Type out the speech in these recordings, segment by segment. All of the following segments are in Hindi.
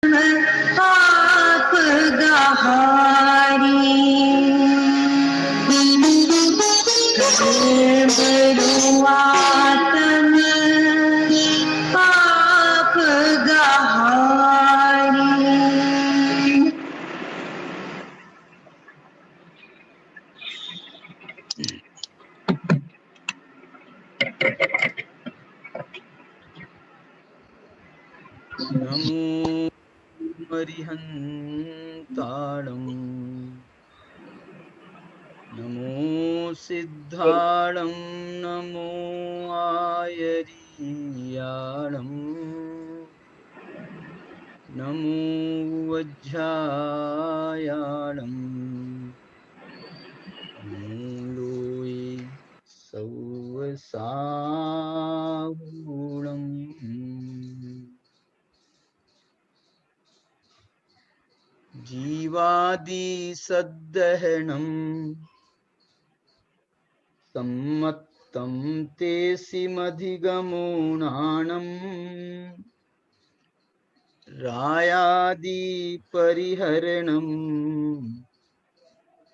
पाप गहारी बरुआतम पाप गहारी। नमो अरिहन्ताणं नमो सिद्धाणं नमो आयरीयाणं नमो वज्रायाणं मूलोय सौवसाहूणम् जीवादि सद्दहनं सम्मत्तं तेऽसिमधिगमोणाणम् रायादि परिहरणं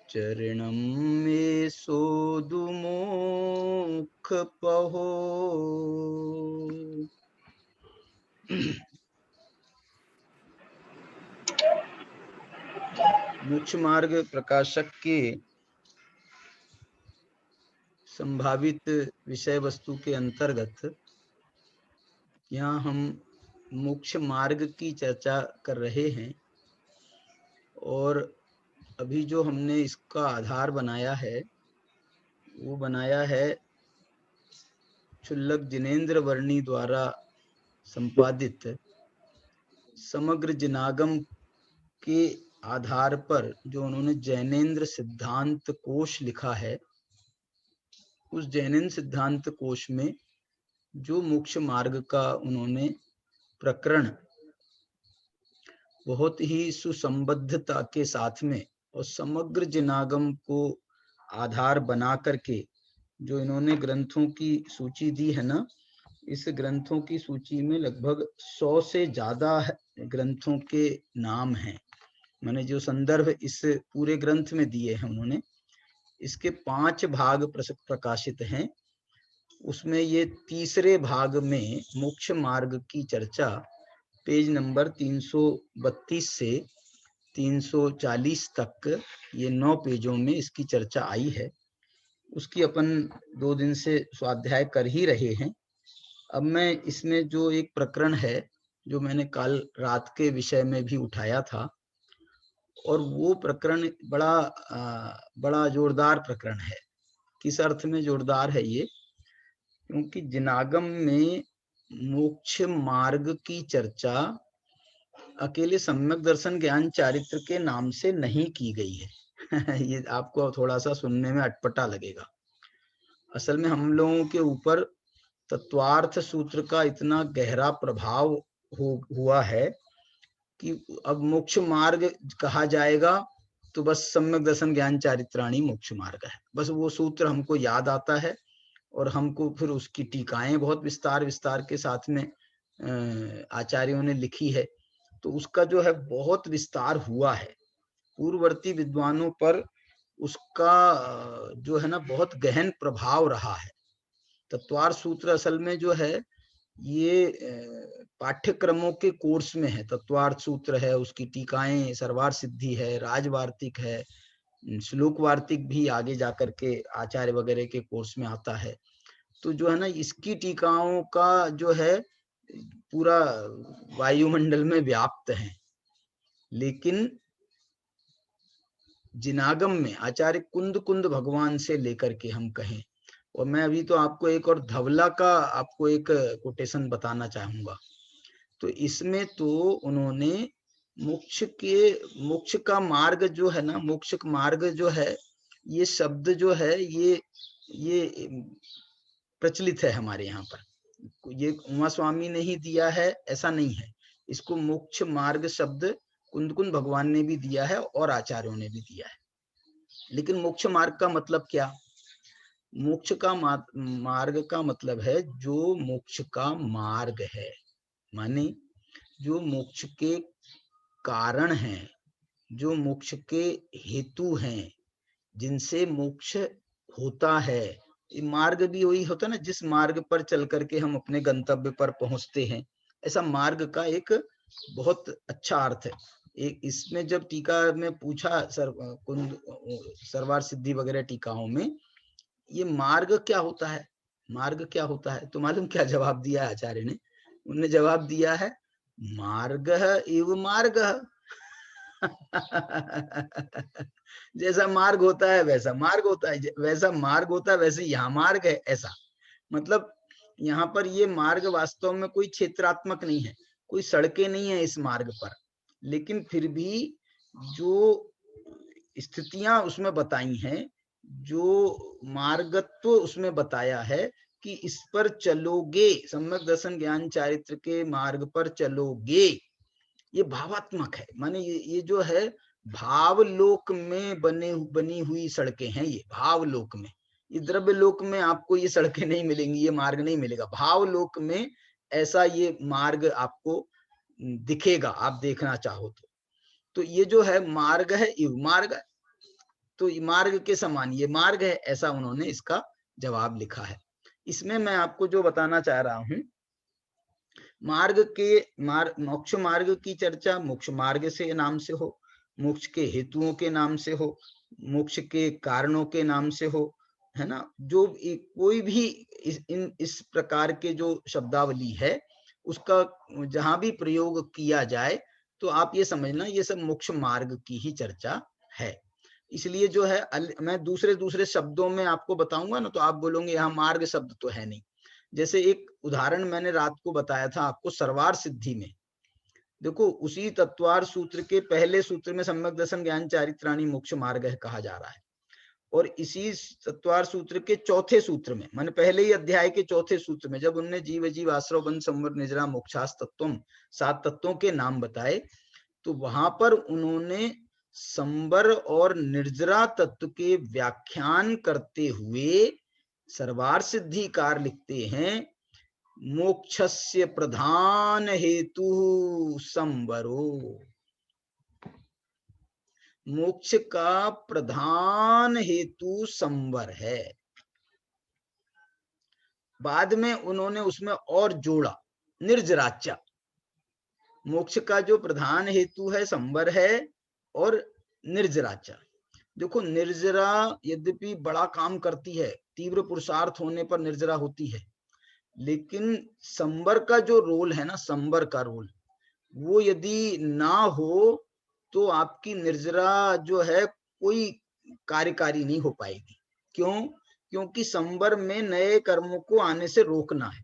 चरणं मे सोदुमोक्षपहो। मोक्ष मार्ग प्रकाशक के संभावित विषय वस्तु के अंतर्गत यहाँ हम मोक्ष मार्ग की चर्चा कर रहे हैं और अभी जो हमने इसका आधार बनाया है वो बनाया है क्षुल्लक जिनेन्द्र वर्णी द्वारा संपादित समग्र जिनागम के आधार पर जो उन्होंने जैनेन्द्र सिद्धांत कोश लिखा है। उस जैनेन्द्र सिद्धांत कोश में जो मोक्ष मार्ग का उन्होंने प्रकरण बहुत ही सुसंबद्धता के साथ में और समग्र जिनागम को आधार बना करके जो इन्होंने ग्रंथों की सूची दी है ना, इस ग्रंथों की सूची में लगभग 100 से ज्यादा ग्रंथों के नाम हैं। मैंने जो संदर्भ इस पूरे ग्रंथ में दिए हैं उन्होंने, इसके 5 भाग प्रकाशित हैं। उसमें ये तीसरे भाग में मोक्ष मार्ग की चर्चा पेज नंबर 332 से 340 तक ये 9 पेजों में इसकी चर्चा आई है। उसकी अपन 2 दिन से स्वाध्याय कर ही रहे हैं। अब मैं इसमें जो एक प्रकरण है जो मैंने कल रात के विषय में भी उठाया था, और वो प्रकरण बड़ा जोरदार प्रकरण है। किस अर्थ में जोरदार है ये? क्योंकि जिनागम में मोक्ष मार्ग की चर्चा अकेले सम्यक दर्शन ज्ञान चारित्र के नाम से नहीं की गई है। ये आपको थोड़ा सा सुनने में अटपटा लगेगा। असल में हम लोगों के ऊपर तत्वार्थ सूत्र का इतना गहरा प्रभाव हुआ है कि अब मोक्ष मार्ग कहा जाएगा तो बस सम्यक दर्शन ज्ञान चारित्राणी मोक्ष मार्ग है, बस वो सूत्र हमको याद आता है और हमको फिर उसकी टीकाएं बहुत विस्तार के साथ में आचार्यों ने लिखी है, तो उसका जो है बहुत विस्तार हुआ है। पूर्ववर्ती विद्वानों पर उसका जो है ना बहुत गहन प्रभाव रहा है। तत्वार्थ सूत्र असल में जो है ये पाठ्यक्रमों के कोर्स में है। तत्वार्थ सूत्र है, उसकी टीकाएं सर्वार्थ सिद्धि है, राजवार्तिक है, श्लोक वार्तिक भी आगे जाकर के आचार्य वगैरह के कोर्स में आता है। तो जो है ना इसकी टीकाओं का जो है पूरा वायुमंडल में व्याप्त है। लेकिन जिनागम में आचार्य कुंद भगवान से लेकर के हम कहें, और मैं अभी तो आपको एक और धवला का आपको एक कोटेशन बताना चाहूंगा। तो इसमें तो उन्होंने मोक्ष का मार्ग जो है ना, मोक्ष मार्ग जो है, ये शब्द जो है ये प्रचलित है हमारे यहाँ पर। ये उमा स्वामी ने ही दिया है ऐसा नहीं है। इसको मोक्ष मार्ग शब्द कुंद भगवान ने भी दिया है और आचार्यों ने भी दिया है। लेकिन मोक्ष मार्ग का मतलब क्या? मोक्ष का मार्ग का मतलब है जो मोक्ष का मार्ग है, माने जो मोक्ष के कारण हैं, जो मोक्ष के हेतु हैं, जिनसे मोक्ष होता है। ये मार्ग भी वही होता है ना, जिस मार्ग पर चल करके हम अपने गंतव्य पर पहुंचते हैं। ऐसा मार्ग का एक बहुत अच्छा अर्थ है। इसमें जब टीका में पूछा सर्वार सिद्धि वगैरह टीकाओं में, ये मार्ग क्या होता है, मार्ग क्या होता है, तो मालूम क्या जवाब दिया आचार्य ने? उन्होंने जवाब दिया है, मार्ग एव मार्ग। जैसा मार्ग होता है वैसा मार्ग होता है, वैसा मार्ग होता है वैसे यहाँ मार्ग है, ऐसा मतलब यहाँ पर ये मार्ग वास्तव में कोई क्षेत्रात्मक नहीं है, कोई सड़कें नहीं है इस मार्ग पर, लेकिन फिर भी जो स्थितियां उसमें बताई हैं, जो मार्गत्व उसमें बताया है कि इस पर चलोगे, सम्यक दर्शन ज्ञान चारित्र के मार्ग पर चलोगे, ये भावात्मक है। माने ये जो है भावलोक में बनी हुई सड़कें हैं, ये भावलोक में। ये द्रव्य लोक में आपको ये सड़कें नहीं मिलेंगी, ये मार्ग नहीं मिलेगा। भावलोक में ऐसा ये मार्ग आपको दिखेगा, आप देखना चाहो तो ये जो है मार्ग है, ये मार्ग है, तो मार्ग के समान ये मार्ग है, ऐसा उन्होंने इसका जवाब लिखा है। इसमें मैं आपको जो बताना चाह रहा हूं, मार्ग के मोक्ष मार्ग की चर्चा मोक्ष मार्ग से नाम से हो, मोक्ष के हेतुओं के नाम से हो, मोक्ष के कारणों के नाम से हो, है ना। जो कोई भी इस प्रकार के जो शब्दावली है उसका जहां भी प्रयोग किया जाए तो आप ये समझना ये सब मोक्ष मार्ग की ही चर्चा है। इसलिए जो है मैं दूसरे शब्दों में आपको बताऊंगा ना, तो आप बोलोगे यहाँ मार्ग शब्द तो है नहीं। जैसे एक उदाहरण मैंने रात को बताया था आपको सर्वार सिद्धि में, देखो उसी तत्वार सूत्र के पहले सूत्र में सम्यक दर्शन ज्ञान चारित्राणि मोक्ष मार्ग है कहा जा रहा है, और इसी तत्वार सूत्र के चौथे सूत्र में, माने पहले ही अध्याय के चौथे सूत्र में, जब उनने जीव जीव आश्रव बंध संवर निजरा मोक्षास तत्वम 7 तत्वों के नाम बताए, तो वहां पर उन्होंने संवर और निर्जरा तत्व के व्याख्यान करते हुए सर्वार सिद्धिकार लिखते हैं, मोक्षस्य प्रधान हेतु संवरो, मोक्ष का प्रधान हेतु संवर है। बाद में उन्होंने उसमें और जोड़ा निर्जराचा, मोक्ष का जो प्रधान हेतु है संवर है, और निर्जराचा। देखो निर्जरा यद्यपि बड़ा काम करती है, तीव्र पुरुषार्थ होने पर निर्जरा होती है, लेकिन संवर का जो रोल है ना, संवर का रोल वो यदि ना हो तो आपकी निर्जरा जो है कोई कार्यकारी नहीं हो पाएगी। क्यों? क्योंकि संवर में नए कर्मों को आने से रोकना है।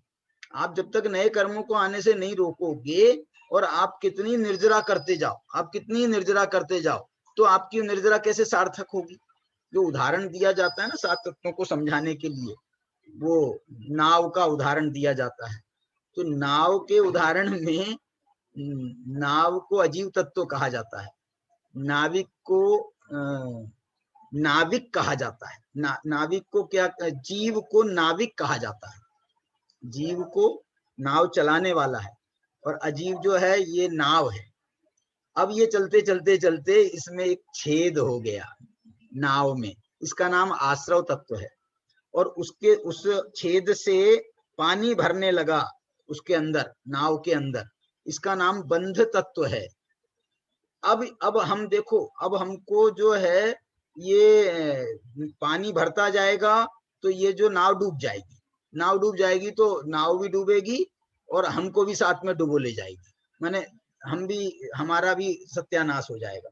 आप जब तक नए कर्मों को आने से नहीं रोकोगे, और आप कितनी निर्जरा करते जाओ, आप कितनी निर्जरा करते जाओ, तो आपकी निर्जरा कैसे सार्थक होगी? जो उदाहरण दिया जाता है ना 7 तत्वों को समझाने के लिए, वो नाव का उदाहरण दिया जाता है, तो नाव के उदाहरण में नाव को अजीव तत्व कहा जाता है, नाविक को नाविक कहा जाता है। नाविक को क्या, जीव को नाविक कहा जाता है, जीव को नाव चलाने वाला है, और अजीव जो है ये नाव है। अब ये चलते चलते चलते इसमें एक छेद हो गया नाव में, इसका नाम आश्रव तत्व है, और उसके उस छेद से पानी भरने लगा उसके अंदर, नाव के अंदर, इसका नाम बंध तत्व है। अब हम देखो, अब हमको जो है ये पानी भरता जाएगा तो ये जो नाव डूब जाएगी, नाव डूब जाएगी तो नाव भी डूबेगी और हमको भी साथ में डुबो ले जाएगी, माने हम भी, हमारा भी सत्यानाश हो जाएगा।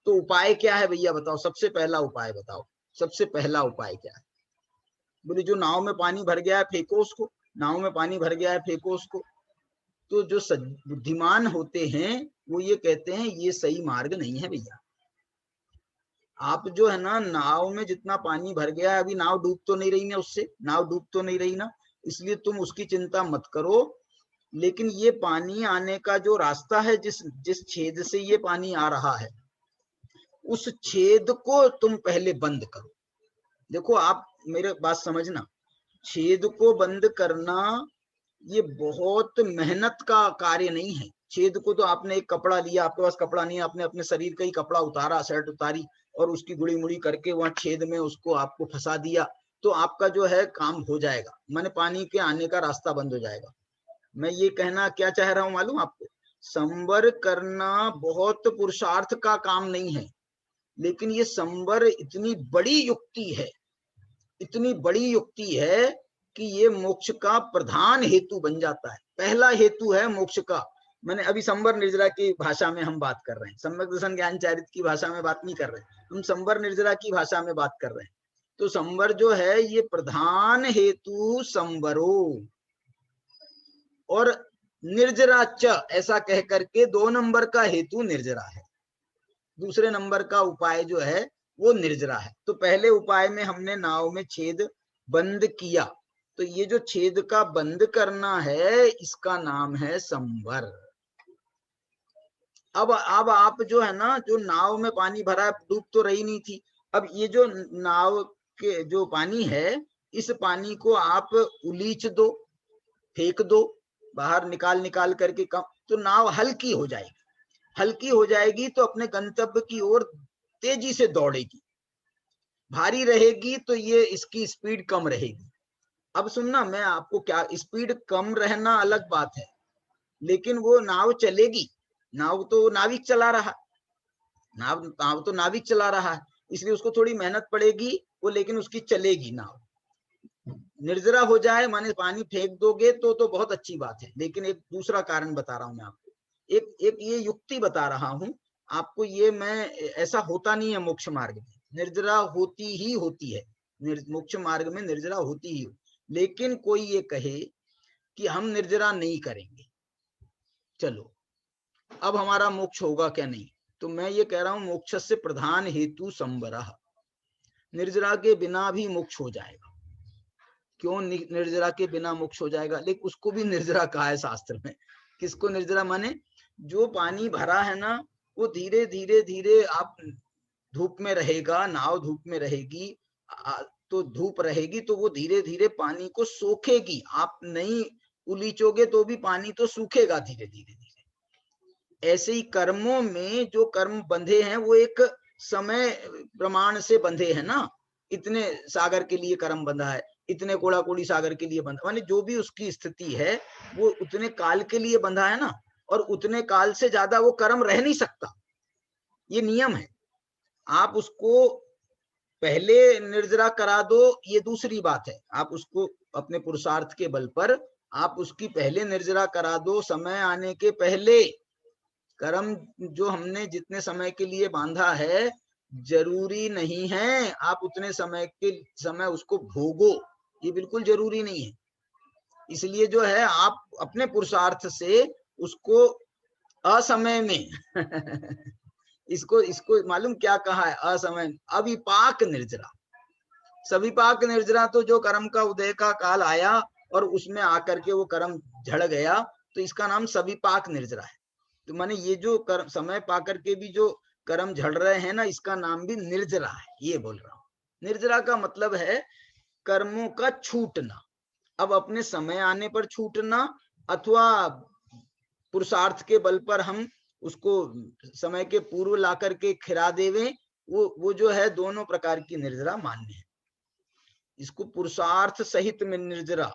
तो उपाय क्या है भैया बताओ, सबसे पहला उपाय बताओ, सबसे पहला उपाय क्या है? बोले जो नाव में पानी भर गया है फेंको उसको, नाव में पानी भर गया है फेंको उसको। तो जो बुद्धिमान होते हैं वो ये कहते हैं ये सही मार्ग नहीं है भैया। आप जो है ना, नाव में जितना पानी भर गया है, अभी नाव डूब तो नहीं रही ना, उससे नाव डूब तो नहीं रही ना, इसलिए तुम उसकी चिंता मत करो, लेकिन ये पानी आने का जो रास्ता है, जिस छेद से ये पानी आ रहा है, उस छेद को तुम पहले बंद करो। देखो आप मेरे बात समझना, छेद को बंद करना ये बहुत मेहनत का कार्य नहीं है, छेद को तो आपने एक कपड़ा लिया, आपके पास कपड़ा नहीं है, आपने अपने शरीर का ही कपड़ा उतारा, शर्ट उतारी और उसकी गुड़ी मुड़ी करके वहां छेद में उसको आपको फंसा दिया, तो आपका जो है काम हो जाएगा, माने पानी के आने का रास्ता बंद हो जाएगा। मैं ये कहना क्या चाह रहा हूं मालूम आपको, संवर करना बहुत पुरुषार्थ का काम नहीं है, लेकिन ये संवर इतनी बड़ी युक्ति है, इतनी बड़ी युक्ति है कि ये मोक्ष का प्रधान हेतु बन जाता है, पहला हेतु है मोक्ष का। मैंने अभी संवर निर्जरा की भाषा में हम बात कर रहे हैं, सम्यक दर्शन ज्ञान चारित की भाषा में बात नहीं कर रहे, हम संवर निर्जरा की भाषा में बात कर रहे हैं। तो संवर जो है ये प्रधान हेतु संवरो, और निर्जरा च ऐसा कह करके 2 नंबर का हेतु निर्जरा है, दूसरे नंबर का उपाय जो है वो निर्जरा है। तो पहले उपाय में हमने नाव में छेद बंद किया, तो ये जो छेद का बंद करना है इसका नाम है संवर। अब आप जो है ना, जो नाव में पानी भरा, डूब तो रही नहीं थी, अब ये जो नाव के जो पानी है, इस पानी को आप उलीच दो, फेंक दो बाहर, निकाल करके कम, तो नाव हल्की हो जाएगी, हल्की हो जाएगी तो अपने गंतव्य की ओर तेजी से दौड़ेगी। भारी रहेगी तो ये इसकी स्पीड कम रहेगी। अब सुनना, मैं आपको क्या, स्पीड कम रहना अलग बात है, लेकिन वो नाव चलेगी, नाव तो नाविक चला रहा, नाव तो नाविक चला रहा है, इसलिए उसको थोड़ी मेहनत पड़ेगी वो, लेकिन उसकी चलेगी नाव। निर्जरा हो जाए माने पानी फेंक दोगे तो बहुत अच्छी बात है, लेकिन एक दूसरा कारण बता रहा हूं मैं आपको, एक ये युक्ति बता रहा हूं आपको, ये मैं ऐसा होता नहीं है मोक्ष मार्ग में, निर्जरा होती ही होती है, मोक्ष मार्ग में निर्जरा होती ही, लेकिन कोई ये कहे कि हम निर्जरा नहीं करेंगे, चलो अब हमारा मोक्ष होगा क्या नहीं, तो मैं ये कह रहा हूं मोक्ष से प्रधान हेतु संवरः, निर्जरा के बिना भी मोक्ष हो जाएगा। क्यों निर्जरा के बिना मोक्ष हो जाएगा, लेकिन उसको भी निर्जरा कहा है शास्त्र में। किसको निर्जरा माने, जो पानी भरा है ना वो धीरे धीरे धीरे, आप धूप में रहेगा, नाव धूप में रहेगी, तो धूप रहेगी तो वो धीरे धीरे पानी को सोखेगी, आप नहीं उलीचोगे तो भी पानी तो सूखेगा धीरे धीरे धीरे। ऐसे ही कर्मों में जो कर्म बंधे हैं वो एक समय प्रमाण से बंधे हैं ना, इतने सागर के लिए कर्म बंधा है, इतने कोड़ा कोड़ी सागर के लिए बंधा, माने जो भी उसकी स्थिति है वो उतने काल के लिए बंधा है ना, और उतने काल से ज्यादा वो कर्म रह नहीं सकता, ये नियम है। आप उसको पहले निर्जरा करा दो ये दूसरी बात है, आप उसको अपने पुरुषार्थ के बल पर आप उसकी पहले निर्जरा करा दो, समय आने के पहले। कर्म जो हमने जितने समय के लिए बांधा है जरूरी नहीं है आप उतने समय उसको भोगो, ये बिल्कुल जरूरी नहीं है। इसलिए जो है आप अपने पुरुषार्थ से उसको असमय में इसको मालूम क्या कहा है, असमय अविपाक निर्जरा। सविपाक निर्जरा तो जो कर्म का उदय का काल आया और उसमें आकर के वो कर्म झड़ गया, तो इसका नाम सविपाक निर्जरा है। तो माने ये जो कर्म समय पाकर के भी जो कर्म झड़ रहे हैं ना, इसका नाम भी निर्जरा है, ये बोल रहा हूं। निर्जरा का मतलब है कर्मों का छूटना, अब अपने समय आने पर छूटना अथवा पुरुषार्थ के बल पर हम उसको समय के पूर्व ला करके खिरा देवे, वो जो है दोनों प्रकार की निर्जरा मान्य है। इसको पुरुषार्थ सहित में निर्जरा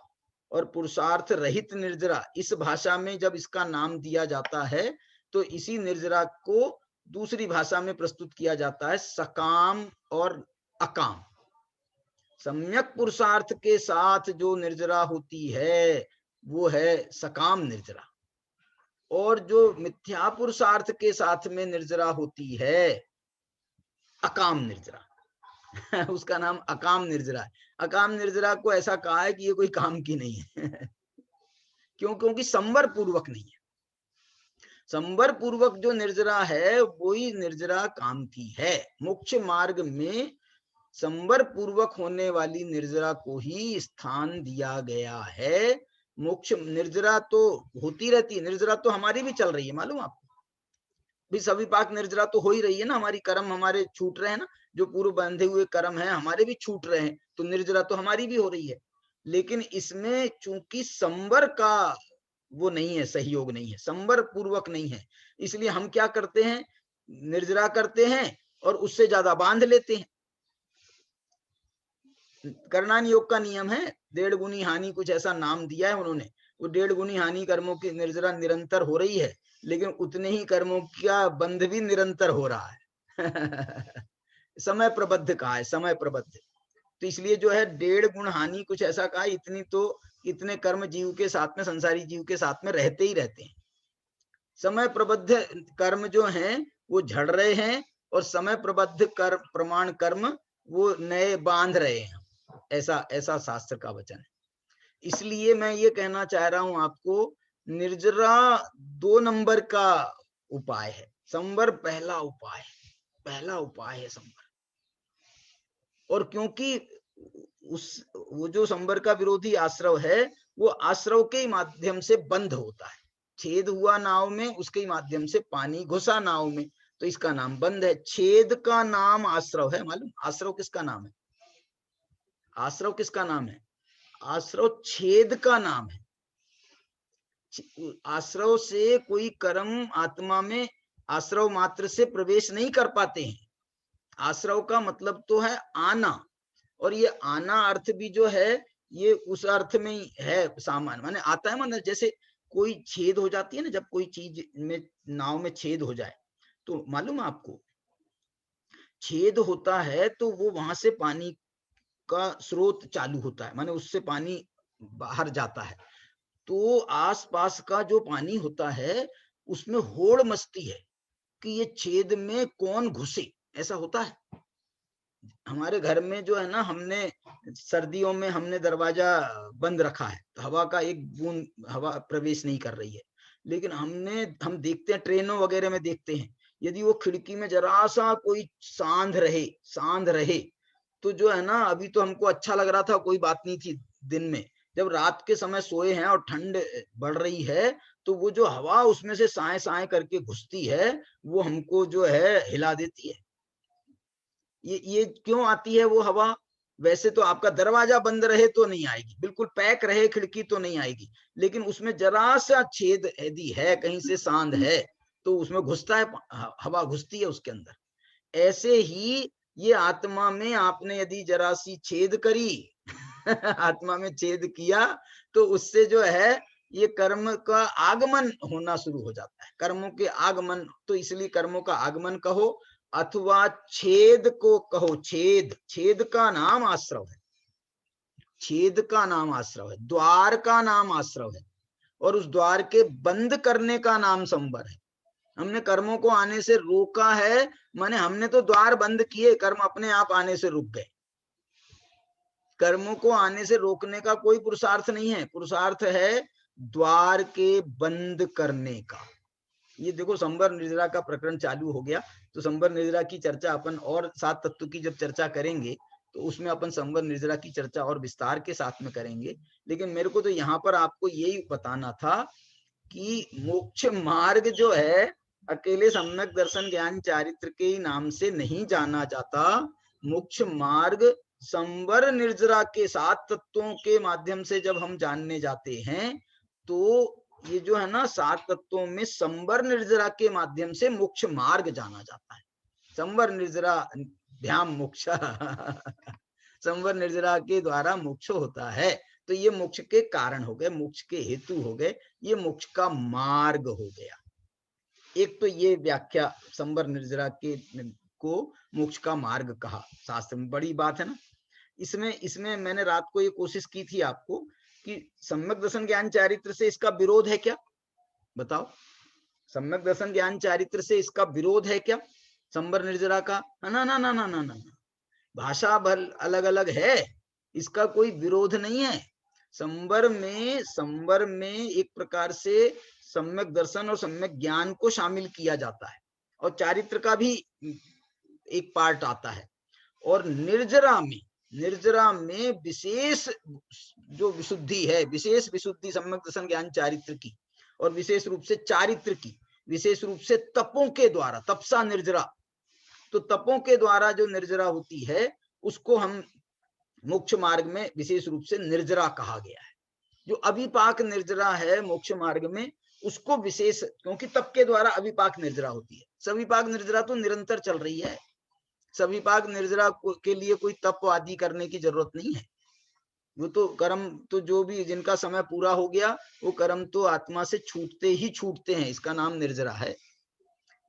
और पुरुषार्थ रहित निर्जरा, इस भाषा में जब इसका नाम दिया जाता है तो इसी निर्जरा को दूसरी भाषा में प्रस्तुत किया जाता है सकाम और अकाम। सम्यक पुरुषार्थ के साथ जो निर्जरा होती है वो है सकाम निर्जरा, और जो मिथ्या पुरुषार्थ के साथ में निर्जरा होती है अकाम निर्जरा उसका नाम अकाम निर्जरा है। अकाम निर्जरा को ऐसा कहा है कि ये कोई काम की नहीं है क्योंकि संवर पूर्वक नहीं है। संवर पूर्वक जो निर्जरा है वही निर्जरा काम की है। मोक्ष मार्ग में संवर पूर्वक होने वाली निर्जरा को ही स्थान दिया गया है। मोक्ष निर्जरा तो होती रहती है, निर्जरा तो हमारी भी चल रही है, मालूम आपको भी सविपाक निर्जरा तो हो ही रही है ना, हमारी कर्म हमारे छूट रहे हैं ना, जो पूर्व बंधे हुए कर्म हैं हमारे भी छूट रहे हैं, तो निर्जरा तो हमारी भी हो रही है। लेकिन इसमें चूंकि संवर का वो नहीं है, सहयोग नहीं है, संवर पूर्वक नहीं है। इसलिए हम क्या करते हैं, निर्जरा करते हैं और उससे ज्यादा बांध लेते हैं। करणान योग का नियम है, 1.5 गुनी हानि, कुछ ऐसा नाम दिया है उन्होंने। वो 1.5 गुनी हानि कर्मों की निर्जरा निरंतर हो रही है, लेकिन उतने ही कर्मों का बंध भी निरंतर हो रहा है। समय प्रबद्ध कहा है, समय प्रबद्ध। तो इसलिए जो है 1.5 गुण हानि, कुछ ऐसा कहा, इतनी तो इतने कर्म जीव के साथ में, संसारी जीव के साथ में रहते ही रहते हैं। समय प्रबद्ध कर्म जो हैं वो झड़ रहे हैं, और समय प्रबद्ध कर्म, प्रमाण कर्म, वो नए बांध रहे हैं। ऐसा ऐसा शास्त्र का वचन है। इसलिए मैं ये कहना चाह रहा हूं आपको, निर्जरा 2 नंबर का उपाय है, संवर पहला उपाय है, पहला उपाय है संवर। और क्योंकि वो जो संवर का विरोधी आश्रव है, वो आश्रव के माध्यम से बंद होता है। छेद हुआ नाव में, उसके माध्यम से पानी घुसा नाव में, तो इसका नाम बंद है। छेद का नाम आश्रव है, मालूम? आश्रव किसका नाम है? आश्रव किसका नाम है? आश्रव छेद का नाम है। आश्रव से कोई कर्म आत्मा में आश्रव मात्र से प्रवेश नहीं कर पाते हैं। आश्रव का मतलब तो है आना, और ये आना अर्थ भी जो है ये उस अर्थ में ही है, सामान माने आता है। मतलब जैसे कोई छेद हो जाती है ना, जब कोई चीज में, नाव में छेद हो जाए, तो मालूम है आपको, छेद होता है तो वो वहां से पानी का स्रोत चालू होता है, माने उससे पानी बाहर जाता है। तो आसपास का जो पानी होता है उसमें होड़ मचती है कि ये छेद में कौन घुसे, ऐसा होता है। हमारे घर में जो है ना, हमने सर्दियों में हमने दरवाजा बंद रखा है, तो हवा का एक बूंद हवा प्रवेश नहीं कर रही है। लेकिन हम देखते हैं, ट्रेनों वगैरह में देखते हैं, यदि वो खिड़की में जरा सा कोई सांध रहे, तो जो है ना, अभी तो हमको अच्छा लग रहा था, कोई बात नहीं थी दिन में, जब रात के समय सोए हैं और ठंड बढ़ रही है, तो वो जो हवा उसमें से साए साए करके घुसती है, वो हमको जो है हिला देती है। ये क्यों आती है वो हवा? वैसे तो आपका दरवाजा बंद रहे तो नहीं आएगी, बिल्कुल पैक रहे खिड़की तो नहीं आएगी, लेकिन उसमें जरा सा छेद यदि है, कहीं से सांध है, तो उसमें घुसता है, हवा घुसती है उसके अंदर। ऐसे ही ये आत्मा में आपने यदि जरा सी छेद करी, आत्मा में छेद किया, तो उससे जो है ये कर्म का आगमन होना शुरू हो जाता है, कर्मों के आगमन। तो इसलिए कर्मों का आगमन कहो अथवा छेद को कहो, छेद का नाम आश्रव है, छेद का नाम आश्रव है, द्वार का नाम आश्रव है, और उस द्वार के बंद करने का नाम संवर है। हमने कर्मों को आने से रोका है, माने हमने तो द्वार बंद किए, कर्म अपने आप आने से रुक गए। कर्मों को आने से रोकने का कोई पुरुषार्थ नहीं है, पुरुषार्थ है द्वार के बंद करने का। ये देखो, संवर निर्जरा का प्रकरण चालू हो गया, तो संवर निर्जरा की चर्चा अपन और 7 तत्व की जब चर्चा करेंगे, तो उसमें अपन संवर निर्जरा की चर्चा और विस्तार के साथ में करेंगे। लेकिन मेरे को तो यहाँ पर आपको यही बताना था कि मोक्ष मार्ग जो है, अकेले सम्यक दर्शन ज्ञान चारित्र के नाम से नहीं जाना जाता। मोक्ष मार्ग संवर निर्जरा के 7 तत्वों के माध्यम से जब हम जानने जाते हैं, तो ये जो है ना, 7 तत्वों में संवर निर्जरा के माध्यम से मोक्ष मार्ग जाना जाता है। संवर निर्जरा ध्यान मोक्ष संवर निर्जरा के द्वारा मोक्ष होता है। तो ये मोक्ष के कारण हो गए, मोक्ष के हेतु हो गए, ये मोक्ष का मार्ग हो गया। एक तो ये व्याख्या संवर निर्जरा के को मोक्ष का मार्ग कहा शास्त्र में, बड़ी बात है ना। इसमें मैंने रात को ये कोशिश की थी आपको कि सम्यक दर्शन ज्ञान चारित्र से इसका विरोध है क्या, बताओ? सम्यक दर्शन ज्ञान चारित्र से इसका विरोध है क्या संवर निर्जरा का? ना ना ना ना ना ना, भाषा भल अलग अलग है, इसका कोई विरोध नहीं है। संवर में एक प्रकार से सम्यक दर्शन और सम्यक ज्ञान को शामिल किया जाता है, और चारित्र का भी एक पार्ट आता है। और निर्जरा में विशेष जो विशुद्धि है, विशेष विशुद्धि सम्यक दर्शन ज्ञान चारित्र की, और विशेष रूप से चारित्र की, विशेष रूप से तपों के द्वारा, तपसा निर्जरा। तो तपों के द्वारा जो निर्जरा होती है, उसको हम मोक्ष मार्ग में विशेष रूप से निर्जरा कहा गया है। जो अविपाक निर्जरा है मोक्ष मार्ग में, उसको विशेष, क्योंकि तप के द्वारा अविपाक निर्जरा होती है। सविपाक निर्जरा तो निरंतर चल रही है, सविपाक निर्जरा के लिए कोई तप आदि करने की जरूरत नहीं है। वो तो कर्म तो जो भी जिनका समय पूरा हो गया, वो कर्म तो आत्मा से छूटते ही छूटते हैं, इसका नाम निर्जरा है।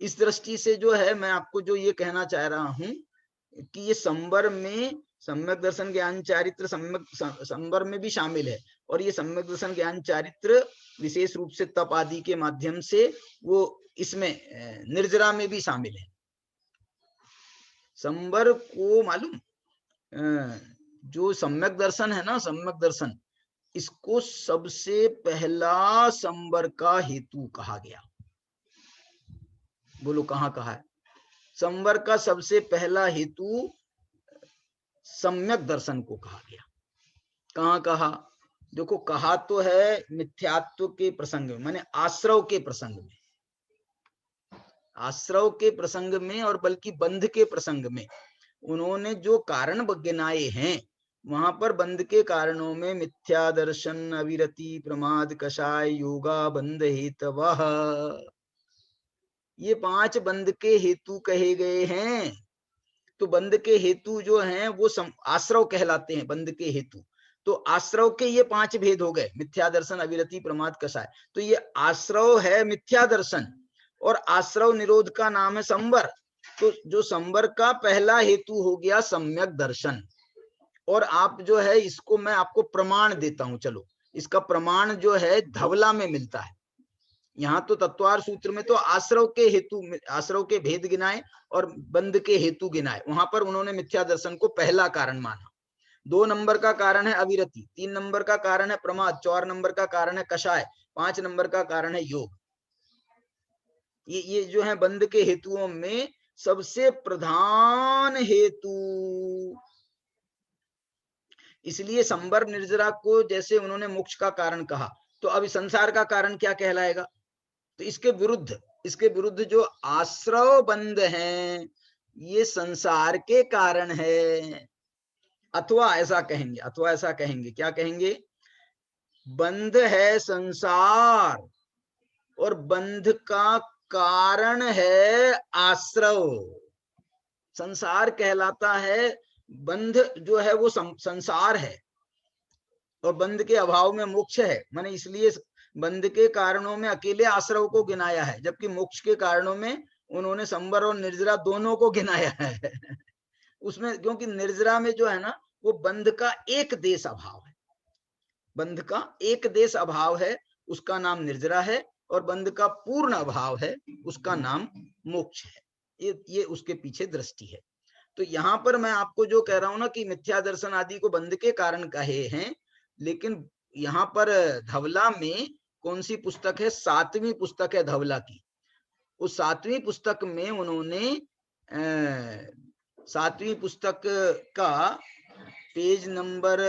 इस दृष्टि से जो है, मैं आपको जो ये कहना चाह रहा हूं कि ये संवर में सम्यक दर्शन ज्ञान चारित्र संवर में भी शामिल है, और ये सम्यक दर्शन ज्ञान चारित्र विशेष रूप से तप आदि के माध्यम से वो इसमें निर्जरा में भी शामिल है। संवर को मालूम, जो सम्यक दर्शन है ना, सम्यक दर्शन, इसको सबसे पहला संवर का हेतु कहा गया। बोलो कहाँ कहा है? संवर का सबसे पहला हेतु सम्यक दर्शन को कहा गया। कहाँ कहा? देखो, कहा तो है मिथ्यात्व के प्रसंग में, माने आश्रव के प्रसंग में, आश्रव के प्रसंग में, और बल्कि बंध के प्रसंग में उन्होंने जो कारण गिनाए हैं, वहां पर बंध के कारणों में मिथ्या दर्शन, अविरति, प्रमाद, कषाय, योगा, बंध हेतवः, ये 5 बंध के हेतु कहे गए हैं। तो बंध के हेतु जो हैं वो आश्रव कहलाते हैं, बंध के हेतु। तो आश्रव के ये 5 भेद हो गए, मिथ्या दर्शन, अविरति, प्रमाद, कषाय। तो ये आश्रव है मिथ्या दर्शन, और आश्रव निरोध का नाम है संवर। तो जो संवर का पहला हेतु हो गया सम्यक दर्शन। और आप जो है, इसको मैं आपको प्रमाण देता हूं। चलो, इसका प्रमाण जो है धवला में मिलता है। यहाँ तो तत्वार सूत्र में तो आश्रव के हेतु, आश्रव के भेद गिनाए और बंध के हेतु गिनाए। वहां पर उन्होंने मिथ्या दर्शन को पहला कारण माना। 2 नंबर का कारण है अविरति, 3 नंबर का कारण है प्रमाद, 4 नंबर का कारण है कषाय, 5 नंबर का कारण है योग। ये जो है बंध के हेतुओं में सबसे प्रधान हेतु। इसलिए संवर निर्जरा को जैसे उन्होंने मोक्ष का कारण कहा, तो अब संसार का कारण क्या कहलाएगा? तो इसके विरुद्ध जो आश्रव बंध हैं, ये संसार के कारण है। अथवा ऐसा कहेंगे, क्या कहेंगे? बंध है संसार, और बंध का कारण है आश्रव। संसार कहलाता है, बंध जो है वो संसार है, और बंध के अभाव में मोक्ष है। माने इसलिए बंध के कारणों में अकेले आश्रव को गिनाया है, जबकि मोक्ष के कारणों में उन्होंने संवर और निर्जरा दोनों को गिनाया है। उसमें क्योंकि निर्जरा में जो है ना, वो बंध का एक देश अभाव है, बंध का एक देश अभाव है, उसका नाम निर्जरा है, और बंध का पूर्ण अभाव है, उसका नाम मोक्ष है। ये उसके पीछे दृष्टि है। तो यहाँ पर मैं आपको जो कह रहा हूं ना कि मिथ्या दर्शन आदि को बंध के कारण कहे हैं, लेकिन यहाँ पर धवला में कौन सी पुस्तक है? 7वीं पुस्तक है धवला की। उस 7वीं पुस्तक में उन्होंने 7वीं पुस्तक का पेज नंबर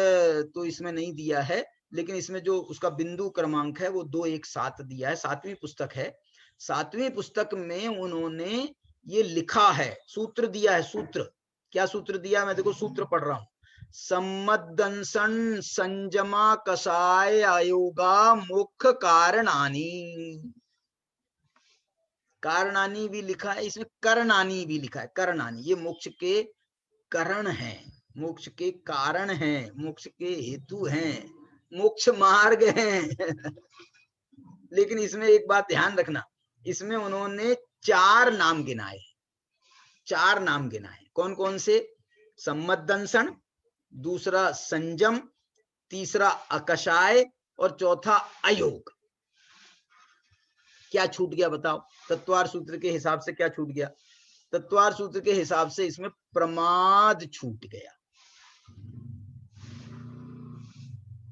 तो इसमें नहीं दिया है, लेकिन इसमें जो उसका बिंदु क्रमांक है वो 217 दिया है। 7वीं पुस्तक है। 7वीं पुस्तक में उन्होंने ये लिखा है, सूत्र दिया है। सूत्र क्या सूत्र दिया? मैं देखो सूत्र पढ़ रहा हूं। सम्मदंसन संजमा कषाय अयोगा मुख्य कारणानी। कारणानी भी लिखा है, इसमें करणानी भी लिखा है। करणानी ये मोक्ष के करण हैं, मोक्ष के कारण हैं, मोक्ष के हेतु हैं, मोक्ष मार्ग हैं। लेकिन इसमें एक बात ध्यान रखना, इसमें उन्होंने 4 नाम गिनाए, 4 नाम गिनाए। कौन कौन से? सम्मदंसन, दूसरा संजम, तीसरा अकषाय, और चौथा अयोग। क्या छूट गया बताओ? तत्वार सूत्र के हिसाब से क्या छूट गया? तत्वार सूत्र के हिसाब से इसमें प्रमाद छूट गया,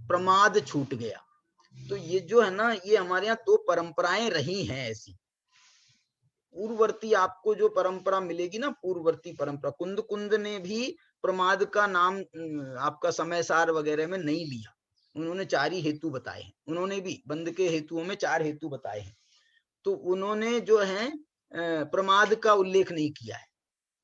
प्रमाद छूट गया। तो ये जो है ना, ये हमारे यहाँ 2 परंपराएं रही हैं ऐसी। पूर्ववर्ती आपको जो परंपरा मिलेगी ना, पूर्ववर्ती परंपरा, कुंद ने भी प्रमाद का नाम आपका समय सार वगैरह में नहीं लिया। उन्होंने 4 ही हेतु बताए हैं। उन्होंने भी बंध के हेतुओं में 4 हेतु बताए हैं। तो उन्होंने जो है प्रमाद का उल्लेख नहीं किया है।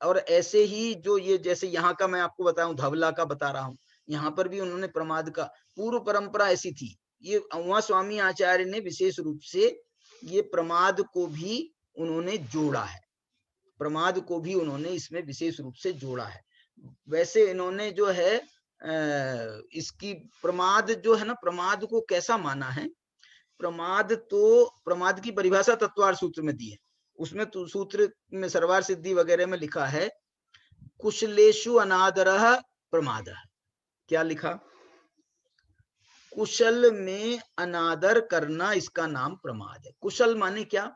और ऐसे ही जो ये जैसे यहाँ का मैं आपको बताऊं, धवला का बता रहा हूं, यहाँ पर भी उन्होंने प्रमाद का, पूर्व परंपरा ऐसी थी ये वहां स्वामी आचार्य ने विशेष रूप से ये प्रमाद को भी उन्होंने जोड़ा है, प्रमाद को भी उन्होंने इसमें विशेष रूप से जोड़ा है। वैसे इन्होंने जो है इसकी प्रमाद जो है ना, प्रमाद को कैसा माना है, प्रमाद तो प्रमाद की परिभाषा तत्वार्थ सूत्र में दी है, उसमें तो सूत्र में सर्वार सिद्धि वगैरह में लिखा है कुशलेषु अनादरः प्रमादः। क्या लिखा? कुशल में अनादर करना इसका नाम प्रमाद है। कुशल माने क्या?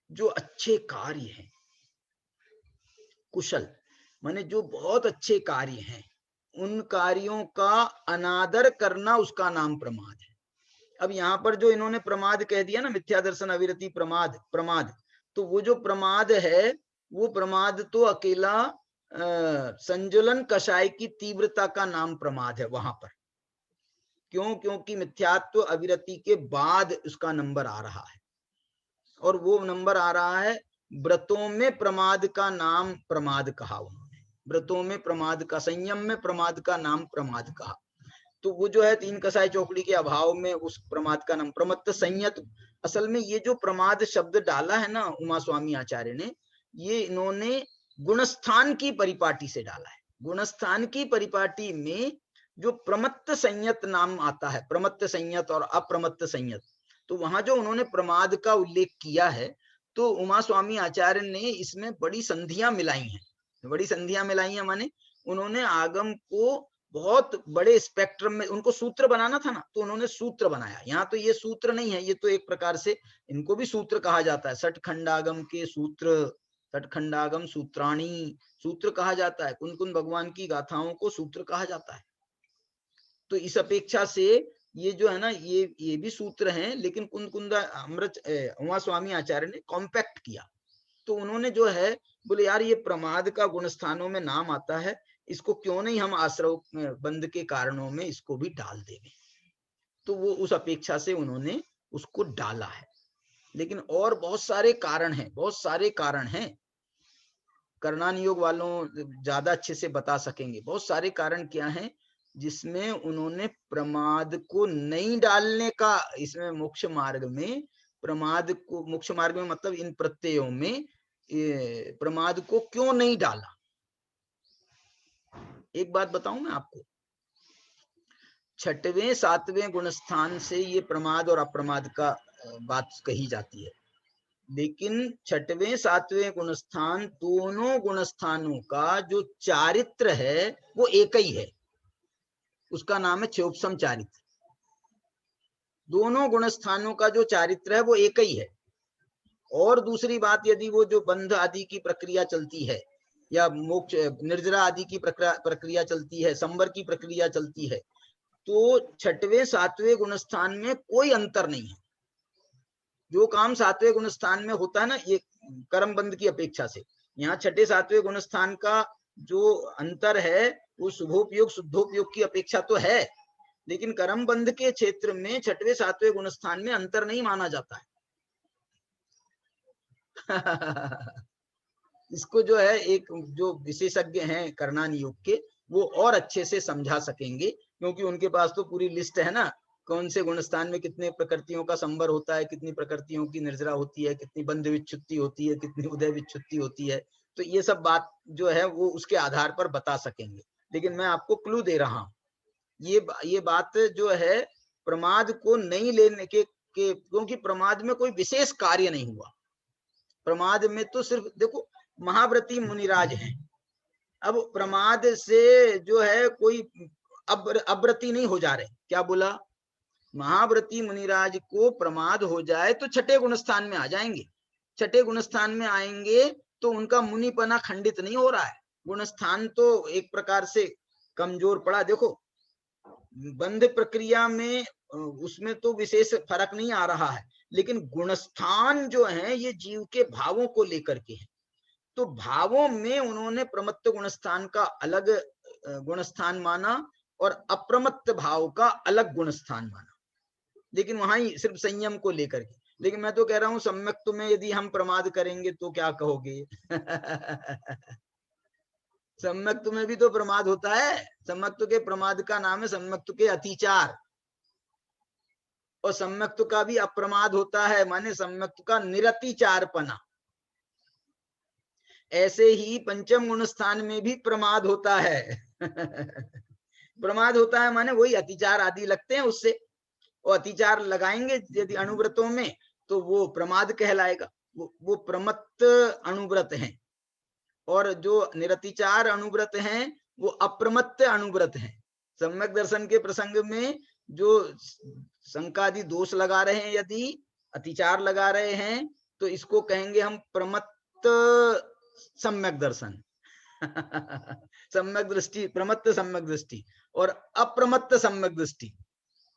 जो अच्छे कार्य हैं। कुशल माने जो बहुत अच्छे कार्य हैं, उन कार्यों का अनादर करना उसका नाम प्रमाद है। अब यहाँ पर जो इन्होंने प्रमाद कह दिया ना, मिथ्या दर्शन अविरति प्रमाद, प्रमाद, तो वो जो प्रमाद है वो प्रमाद तो अकेला संजुलन कषाय की तीव्रता का नाम प्रमाद है वहां पर। क्यों? क्योंकि मिथ्यात्व अविरति के बाद उसका नंबर आ रहा है, और वो नंबर आ रहा है व्रतों में प्रमाद का नाम प्रमाद कहा उन्होंने, व्रतों में प्रमाद का, संयम में प्रमाद का नाम प्रमाद कहा। तो वो जो है तीन कसाई चौकड़ी के अभाव में उस प्रमाद का नाम प्रमत्त संयत। असल में ये जो प्रमाद शब्द डाला है ना उमा स्वामी आचार्य ने, ये इन्होंने गुणस्थान की परिपाटी से डाला है। गुणस्थान की परिपाटी में जो प्रमत्त संयत नाम आता है, प्रमत्त संयत और अप्रमत्त संयत, तो वहां जो उन्होंने प्रमाद का उल्लेख किया है, तो उमा स्वामी आचार्य ने इसमें बड़ी संधियां मिलाई हैं। बड़ी संधियां मिलाई हैं माने उन्होंने आगम को बहुत बड़े स्पेक्ट्रम में, उनको सूत्र बनाना था ना, तो उन्होंने सूत्र बनाया। यहाँ तो ये सूत्र नहीं है, ये तो एक प्रकार से इनको भी सूत्र कहा जाता है। सठखंडागम के सूत्र, सठखंडागम सूत्राणी सूत्र कहा जाता है। कुन कुन भगवान की गाथाओं को सूत्र कहा जाता है। तो इस अपेक्षा से ये जो है ना, ये भी सूत्र हैं, लेकिन कुंदा अमृत उमा स्वामी आचार्य ने कॉम्पैक्ट किया। तो उन्होंने जो है बोले यार ये प्रमाद का गुणस्थानों में नाम आता है, इसको क्यों नहीं हम आश्रव बंद के कारणों में इसको भी डाल देंगे। तो वो उस अपेक्षा से उन्होंने उसको डाला है। लेकिन और बहुत सारे कारण हैं, बहुत सारे कारण हैं, करणान योग वालों ज्यादा अच्छे से बता सकेंगे। बहुत सारे कारण क्या हैं जिसमें उन्होंने प्रमाद को नहीं डालने का, इसमें मोक्ष मार्ग में प्रमाद को, मोक्ष मार्ग में मतलब इन प्रत्ययों में प्रमाद को क्यों नहीं डाला। एक बात बताऊं मैं आपको, छठवें सातवें गुणस्थान से ये प्रमाद और अप्रमाद का बात कही जाती है, लेकिन छठवें सातवें गुणस्थान दोनों गुणस्थानों का जो चारित्र है वो एक ही है, उसका नाम है क्षोभसम चारित्र। दोनों गुणस्थानों का जो चारित्र है वो एक ही है। और दूसरी बात, यदि वो जो बंध आदि की प्रक्रिया चलती है, या मोक्ष निर्जरा आदि की प्रक्रिया चलती है, संवर की प्रक्रिया चलती है, तो छठवें सातवें गुणस्थान में कोई अंतर नहीं है। जो काम सातवें गुणस्थान में होता है ना, ये कर्म बंध की अपेक्षा से, यहाँ छठे सातवें गुणस्थान का जो अंतर है वो शुभोपयोग शुद्धोपयोग की अपेक्षा तो है, लेकिन कर्म बंध के क्षेत्र में छठवें सातवें गुणस्थान में अंतर नहीं माना जाता है। इसको जो है एक जो विशेषज्ञ हैं करणान योग के, वो और अच्छे से समझा सकेंगे, क्योंकि उनके पास तो पूरी लिस्ट है ना, कौन से गुणस्थान में कितने प्रकृतियों का संवर होता है, कितनी प्रकृतियों की निर्जरा होती है, कितनी बंध विच्छुत्ति होती है, कितनी उदय विच्छुत्ति होती है। तो ये सब बात जो है वो उसके आधार पर बता सकेंगे। लेकिन मैं आपको क्लू दे रहा हूं, ये बात जो है प्रमाद को नहीं लेने के क्योंकि प्रमाद में कोई विशेष कार्य नहीं हुआ। प्रमाद में तो सिर्फ देखो महाव्रती मुनिराज हैं, अब प्रमाद से जो है कोई अव्रती नहीं हो जा रहे। क्या बोला? महाव्रती मुनिराज को प्रमाद हो जाए तो छठे गुणस्थान में आ जाएंगे। छठे गुणस्थान में आएंगे तो उनका मुनिपना खंडित नहीं हो रहा है, गुणस्थान तो एक प्रकार से कमजोर पड़ा। देखो बंध प्रक्रिया में उसमें तो विशेष फर्क नहीं आ रहा है, लेकिन गुणस्थान जो है ये जीव के भावों को लेकर के है। तो भावों में उन्होंने प्रमत्त गुणस्थान का अलग गुणस्थान माना और अप्रमत्त भाव का अलग गुणस्थान माना, लेकिन वहां ही सिर्फ संयम को लेकर के। लेकिन मैं तो कह रहा हूं सम्यक्त में यदि हम प्रमाद करेंगे तो क्या कहोगे? सम्यक्त में भी तो प्रमाद होता है। सम्यक्त के प्रमाद का नाम है सम्यक्त के अतिचार। और सम्यक्त्व का भी अप्रमाद होता है, माने सम्यक्त्व का निरतिचारपना। ऐसे ही पंचम गुण स्थान में भी प्रमाद होता है। प्रमाद होता है माने वही अतिचार आदि लगते हैं उससे, और अतिचार लगाएंगे यदि अनुव्रतों में तो वो प्रमाद कहलाएगा, वो प्रमत्त अनुव्रत हैं। और जो निरतिचार अनुव्रत हैं वो अप्रमत्त अनुव्रत हैं। सम्यक दर्शन के प्रसंग में जो शंकादि दोष लगा रहे हैं, यदि अतिचार लगा रहे हैं, तो इसको कहेंगे हम प्रमत्त सम्यक दर्शन। सम्यक दृष्टि, प्रमत्त सम्यक दृष्टि और अप्रमत्त सम्यक दृष्टि।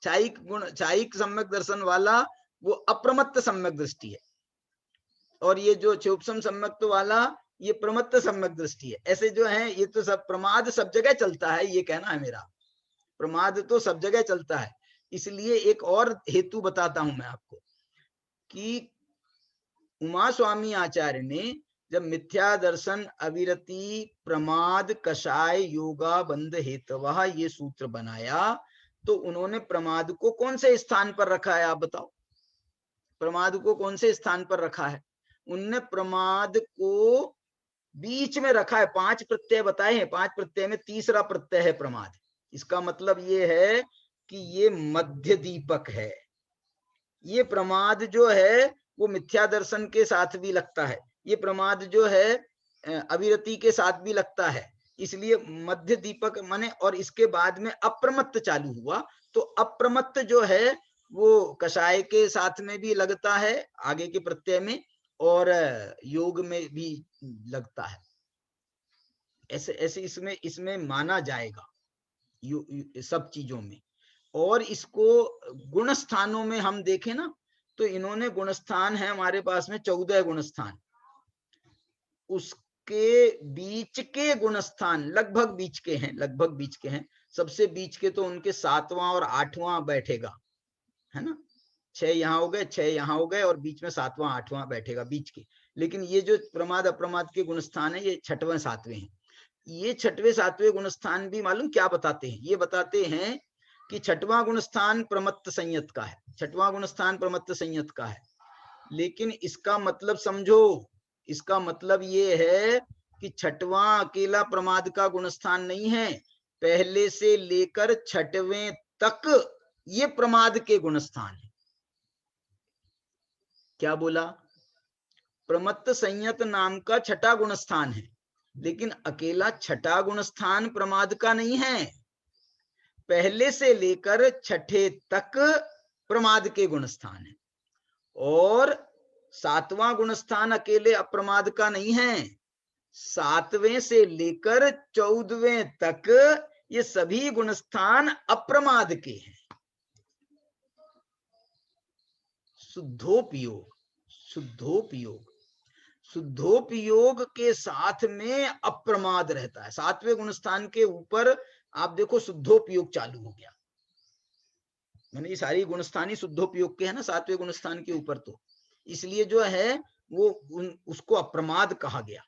छायिक सम्यक दर्शन वाला वो अप्रमत्त सम्यक दृष्टि है, और ये जो चौपसम सम्यक्त्व वाला ये प्रमत्त सम्यक दृष्टि है। ऐसे जो है ये तो सब प्रमाद सब जगह चलता है, ये कहना है मेरा। प्रमाद तो सब जगह चलता है। इसलिए एक और हेतु बताता हूं मैं आपको कि उमा स्वामी आचार्य ने जब मिथ्या दर्शन अविरति प्रमाद कषाय योगा बंध हेतवः ये सूत्र बनाया, तो उन्होंने प्रमाद को कौन से स्थान पर रखा है, आप बताओ। प्रमाद को कौन से स्थान पर रखा है? उनने प्रमाद को बीच में रखा है। 5 प्रत्यय बताए हैं, 5 प्रत्यय में तीसरा प्रत्यय है प्रमाद। इसका मतलब ये है कि ये मध्य दीपक है। ये प्रमाद जो है वो मिथ्या दर्शन के साथ भी लगता है, ये प्रमाद जो है अविरति के साथ भी लगता है। इसलिए मध्य दीपक माने, और इसके बाद में अप्रमत्त चालू हुआ, तो अप्रमत्त जो है वो कषाय के साथ में भी लगता है आगे के प्रत्यय में, और योग में भी लगता है। ऐसे ऐसे इसमें माना जाएगा सब चीजों में। और इसको गुण स्थानों में हम देखें ना, तो इन्होंने गुण स्थान है हमारे पास में 14 गुण स्थान। उसके बीच के गुण स्थान लगभग बीच के हैं, लगभग बीच के हैं। सबसे बीच के तो उनके 7वां और 8वां बैठेगा, है ना। 6 यहाँ हो गए, 6 यहाँ हो गए, और बीच में 7वां 8वां बैठेगा बीच के। लेकिन ये जो प्रमाद अप्रमाद के गुण स्थान है ये 6वें 7वें हैं। ये 6वें 7वें गुण स्थान भी मालूम क्या बताते हैं? ये बताते हैं कि 6वां गुण स्थान प्रमत्त संयत का है, 6वां गुण स्थान प्रमत्त संयत का है। लेकिन इसका मतलब समझो, इसका मतलब ये है कि 6वां अकेला प्रमाद का गुण स्थान नहीं है, पहले से लेकर 6वें तक ये प्रमाद के गुण स्थान है। क्या बोला? प्रमत्त संयत नाम का 6ठा गुण स्थान है, लेकिन अकेला 6ठा गुण स्थान प्रमाद का नहीं है, पहले से लेकर 6ठे तक प्रमाद के गुण स्थान है। और 7वां गुण स्थान अकेले अप्रमाद का नहीं है, 7वें से लेकर 14वें तक ये सभी गुण स्थान अप्रमाद के हैं। शुद्धोपयोग, शुद्धोपयोग, शुद्धोपयोग के साथ में अप्रमाद रहता है। 7वें गुण स्थान के ऊपर आप देखो शुद्धोपयोग चालू हो गया, मैंने ये सारी गुण स्थान ही शुद्धोपयोग के है ना 7वें गुण स्थान के ऊपर, तो इसलिए जो है वो उसको अप्रमाद कहा गया।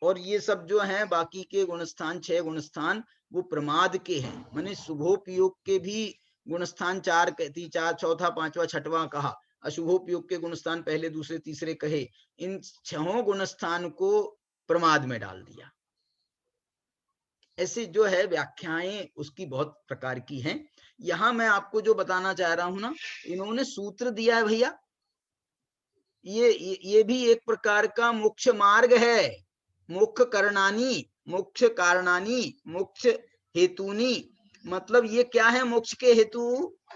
और ये सब जो है बाकी के गुण स्थान 6 गुण स्थान वो प्रमाद के हैं। मैंने शुभोपयोग के भी गुण स्थान 4 कहती, 4 चौथा 5वां 6वां कहा, अशुभोपयोग के गुण स्थान पहले दूसरे तीसरे कहे। इन 6 गुण स्थान को प्रमाद में डाल दिया। ऐसे जो है व्याख्याएं उसकी बहुत प्रकार की हैं। यहां मैं आपको जो बताना चाह रहा हूं ना, इन्होंने सूत्र दिया है भैया, ये भी एक प्रकार का मोक्ष मार्ग है। मोक्ष करणानी, मोक्ष कारणानी, मोक्ष हेतुनी, मतलब ये क्या है? मोक्ष के हेतु,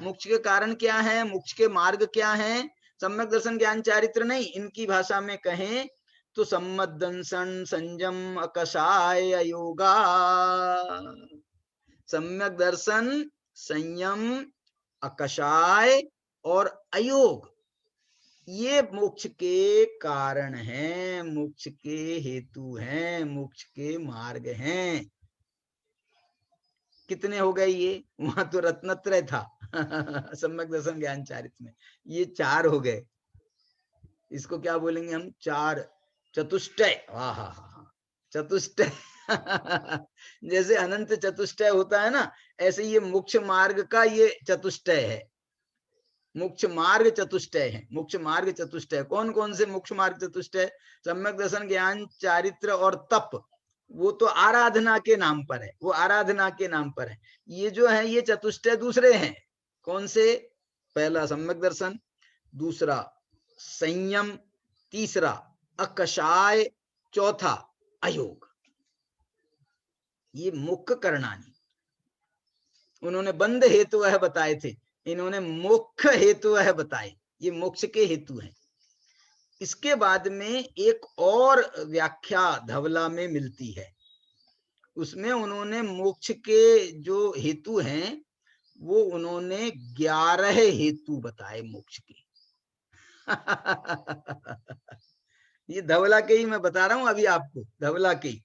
मोक्ष के कारण क्या है, मोक्ष के मार्ग क्या है? सम्यक दर्शन ज्ञान चारित्र नहीं, इनकी भाषा में कहें तो सम्मत दर्शन संयम अकषाय अयोगा। सम्यक दर्शन, संयम, अकषाय और अयोग ये मोक्ष के कारण हैं, मोक्ष के हेतु हैं, मोक्ष के मार्ग हैं। कितने हो गए ये? वहां तो रत्नत्रय था सम्यक दर्शन ज्ञान चारित्र में, ये 4 हो गए। इसको क्या बोलेंगे हम? 4 चतुष्टय। हाँ हाँ हाँ, चतुष्टय जैसे अनंत चतुष्टय होता है ना, ऐसे ये मोक्ष मार्ग का ये चतुष्टय है। मोक्ष मार्ग चतुष्टय है। मोक्ष मार्ग चतुष्टय कौन कौन से मोक्ष मार्ग चतुष्टय? सम्यक दर्शन, ज्ञान, चारित्र और तप। वो तो आराधना के नाम पर है, वो आराधना के नाम पर है। ये जो है ये चतुष्टय दूसरे हैं। कौन से? पहला सम्यक दर्शन, दूसरा संयम, तीसरा अकषाय, चौथा अयोग। ये मुख्य करणानी उन्होंने बंद हेतु वह बताए थे, इन्होंने मुख्य हेतु वह बताए। ये मोक्ष के हेतु हैं। इसके बाद में एक और व्याख्या धवला में मिलती है, उसमें उन्होंने मोक्ष के जो हेतु हैं वो उन्होंने 11 हेतु बताए मोक्ष के। ये धवला के ही मैं बता रहा हूं अभी आपको, धवला के ही।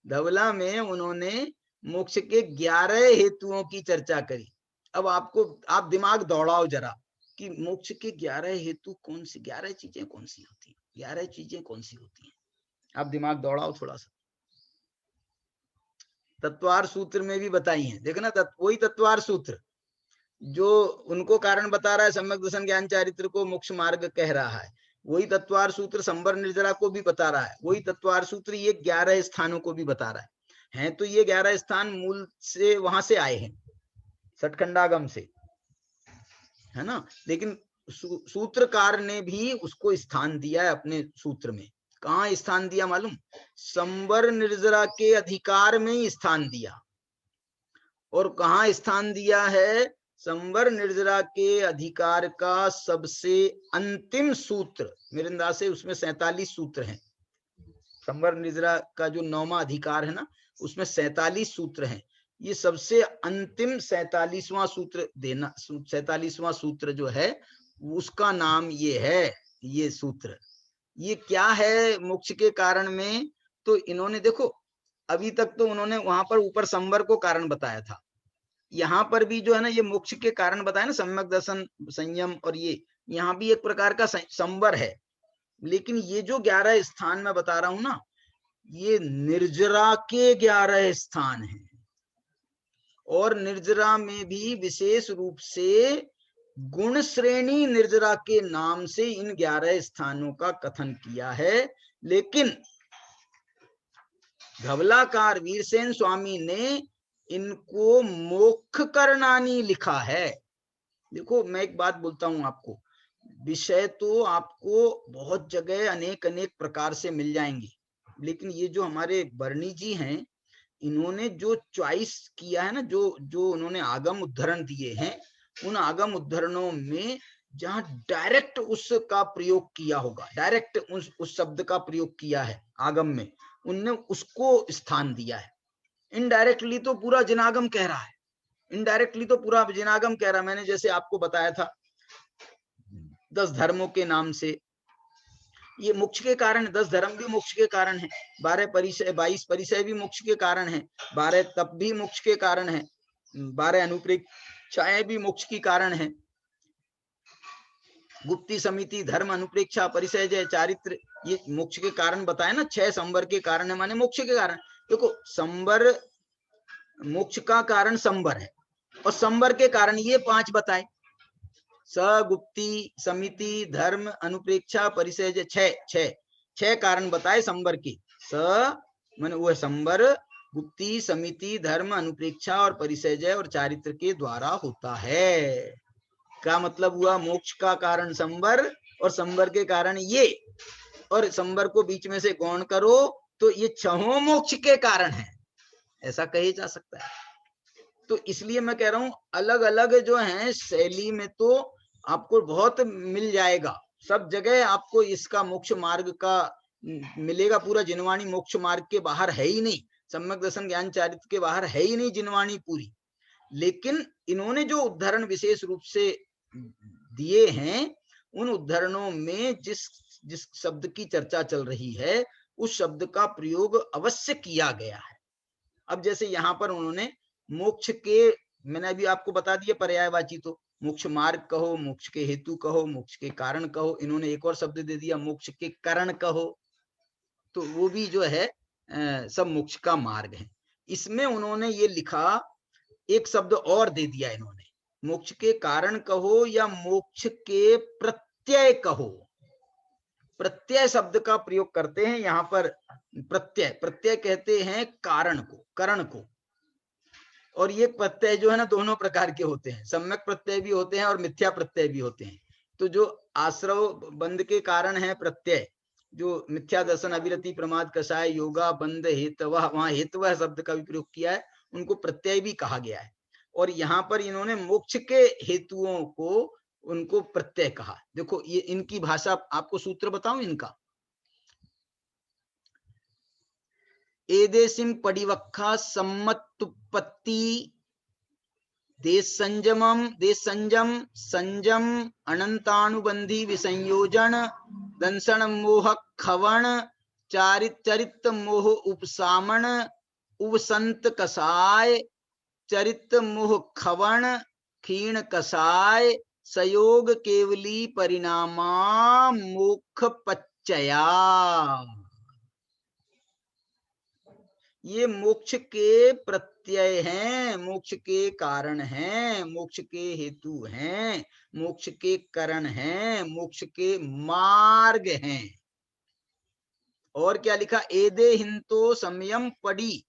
धवला में उन्होंने मोक्ष के 11 हेतुओं की चर्चा करी। अब आपको, आप दिमाग दौड़ाओ जरा कि मोक्ष के 11 हेतु कौन सी, 11 चीजें कौन सी होती हैं, 11 चीजें कौन सी होती हैं? आप दिमाग दौड़ाओ थोड़ा सा। तत्वार सूत्र में भी बताई हैं, देखना, वही तत्वार सूत्र जो उनको कारण बता रहा है, सम्यक दर्शन ज्ञान चारित्र को मोक्ष मार्ग कह रहा है, वही तत्वार सूत्र संबर निर्जरा को भी बता रहा है। वही तत्वार सूत्र ये 11 स्थानों को भी बता रहा है। तो ये 11 स्थान मूल से वहां से आए हैं, सठखंडागम से, है ना। लेकिन सूत्रकार ने भी उसको स्थान दिया है अपने सूत्र में। कहाँ स्थान दिया मालूम? संबर निर्जरा के अधिकार में ही स्थान दिया। और कहाँ स्थान दिया है? संबर निर्जरा के अधिकार का सबसे अंतिम सूत्र मिरिंदा से, उसमें 47 सूत्र हैं। संबर निर्जरा का जो 9वां अधिकार है ना, उसमें 47 सूत्र हैं। ये सबसे अंतिम 47वां सूत्र देना, 47वां सूत्र जो है उसका नाम ये है। ये सूत्र ये क्या है मोक्ष के कारण में? तो इन्होंने देखो, अभी तक तो उन्होंने वहां पर ऊपर संबर को कारण बताया था, यहाँ पर भी जो है ना ये मोक्ष के कारण बताया ना, सम्यक दर्शन, संयम, और ये यहाँ भी एक प्रकार का संबर है। लेकिन ये जो 11 स्थान मैं बता रहा हूं ना, ये निर्जरा के 11 स्थान हैं। और निर्जरा में भी विशेष रूप से गुण श्रेणी निर्जरा के नाम से इन 11 स्थानों का कथन किया है। लेकिन धवलाकार वीरसेन स्वामी ने इनको मोक्ष करणानी लिखा है। देखो, मैं एक बात बोलता हूं आपको, विषय तो आपको बहुत जगह अनेक अनेक प्रकार से मिल जाएंगे, लेकिन ये जो हमारे बर्नी जी हैं, इन्होंने जो चॉइस किया है ना, जो उन्होंने आगम उद्धरण दिए हैं, उन आगम उद्धरणों में जहां डायरेक्ट उसका प्रयोग किया होगा, डायरेक्ट उस शब्द का प्रयोग किया है आगम में, उनने उसको स्थान दिया है। इनडायरेक्टली तो पूरा जिनागम कह रहा है, इनडायरेक्टली तो पूरा जिनागम कह रहा है। मैंने जैसे आपको बताया था 10 धर्मों के नाम से, ये मोक्ष के कारण, 10 धर्म भी मोक्ष के कारण है, 12 परिचय, 22 परिचय भी मोक्ष के कारण है, 12 तप भी मोक्ष के कारण है, 12 अनुप्रेक्षाएं भी मोक्ष की कारण है। गुप्ती, समिति, धर्म, अनुप्रेक्षा, परिचय, जय, चारित्र, ये मोक्ष के कारण बताए ना। 6 संबर के कारण है, माने मोक्ष के कारण। देखो, संबर मोक्ष का कारण संबर है, और संबर के कारण ये 5 बताए, सगुप्ती, समिति, धर्म, अनुप्रेक्षा, परिचय, 6 कारण बताए संबर के। स माने वो संबर गुप्ती, समिति, धर्म, अनुप्रेक्षा और परिचय और चारित्र के द्वारा होता है। क्या मतलब हुआ? मोक्ष का कारण संबर और संबर के कारण ये, और संबर को बीच में से गौण करो तो ये 6 मोक्ष के कारण है, ऐसा कहे जा सकता है। तो इसलिए मैं कह रहा हूं, अलग अलग जो है शैली में तो आपको बहुत मिल जाएगा, सब जगह आपको इसका मोक्ष मार्ग का मिलेगा। पूरा जिनवाणी मोक्ष मार्ग के बाहर है ही नहीं, सम्यक दर्शन ज्ञान चारित्र के बाहर है ही नहीं जिनवाणी पूरी। लेकिन इन्होंने जो उद्धरण विशेष रूप से दिए हैं, उन उद्धरणों में जिस शब्द की चर्चा चल रही है, उस शब्द का प्रयोग अवश्य किया गया है। अब जैसे यहाँ पर उन्होंने मोक्ष के, मैंने अभी आपको बता दिया पर्यायवाची, तो मोक्ष मार्ग कहो, मोक्ष के हेतु कहो, मोक्ष के कारण कहो, इन्होंने एक और शब्द दे दिया मोक्ष के कारण कहो, तो वो भी जो है सब मोक्ष का मार्ग है। इसमें उन्होंने ये लिखा, एक शब्द और दे दिया इन्होंने, मोक्ष के कारण कहो या मोक्ष के प्रत्यय कहो, प्रत्यय शब्द का प्रयोग करते हैं यहाँ पर। प्रत्यय, प्रत्यय कहते हैं कारण को, करण को। और ये प्रत्यय जो है ना दोनों प्रकार के होते हैं, सम्यक प्रत्यय भी होते हैं और मिथ्या प्रत्यय भी होते हैं। तो जो आश्रव बंध के कारण है प्रत्यय, जो मिथ्या दर्शन, अविरति, प्रमाद, कषाय, योगा, बंध, हेतवः, वहां हेतवः शब्द का भी प्रयोग किया है, उनको प्रत्यय भी कहा गया है। और यहाँ पर इन्होंने मोक्ष के हेतुओं को उनको प्रत्यय कहा। देखो ये इनकी भाषा, आपको सूत्र बताऊं इनका। एदेशिम पडिवक्खा सम्मतुपत्ति देश संजम संजम अनंतानुबंधी विसंयोजन दंशन मोह खवण चरित मोह उपसामन उपसंत कसाय चरित मोह खवण क्षीण कसाय सयोग केवली परिणामा मोक्ष पच्चया। ये मोक्ष के प्रत्यय हैं, मोक्ष के कारण हैं, मोक्ष के हेतु हैं, मोक्ष के करण हैं, मोक्ष के मार्ग हैं। और क्या लिखा, एदे हिंतो समयम पड़ी,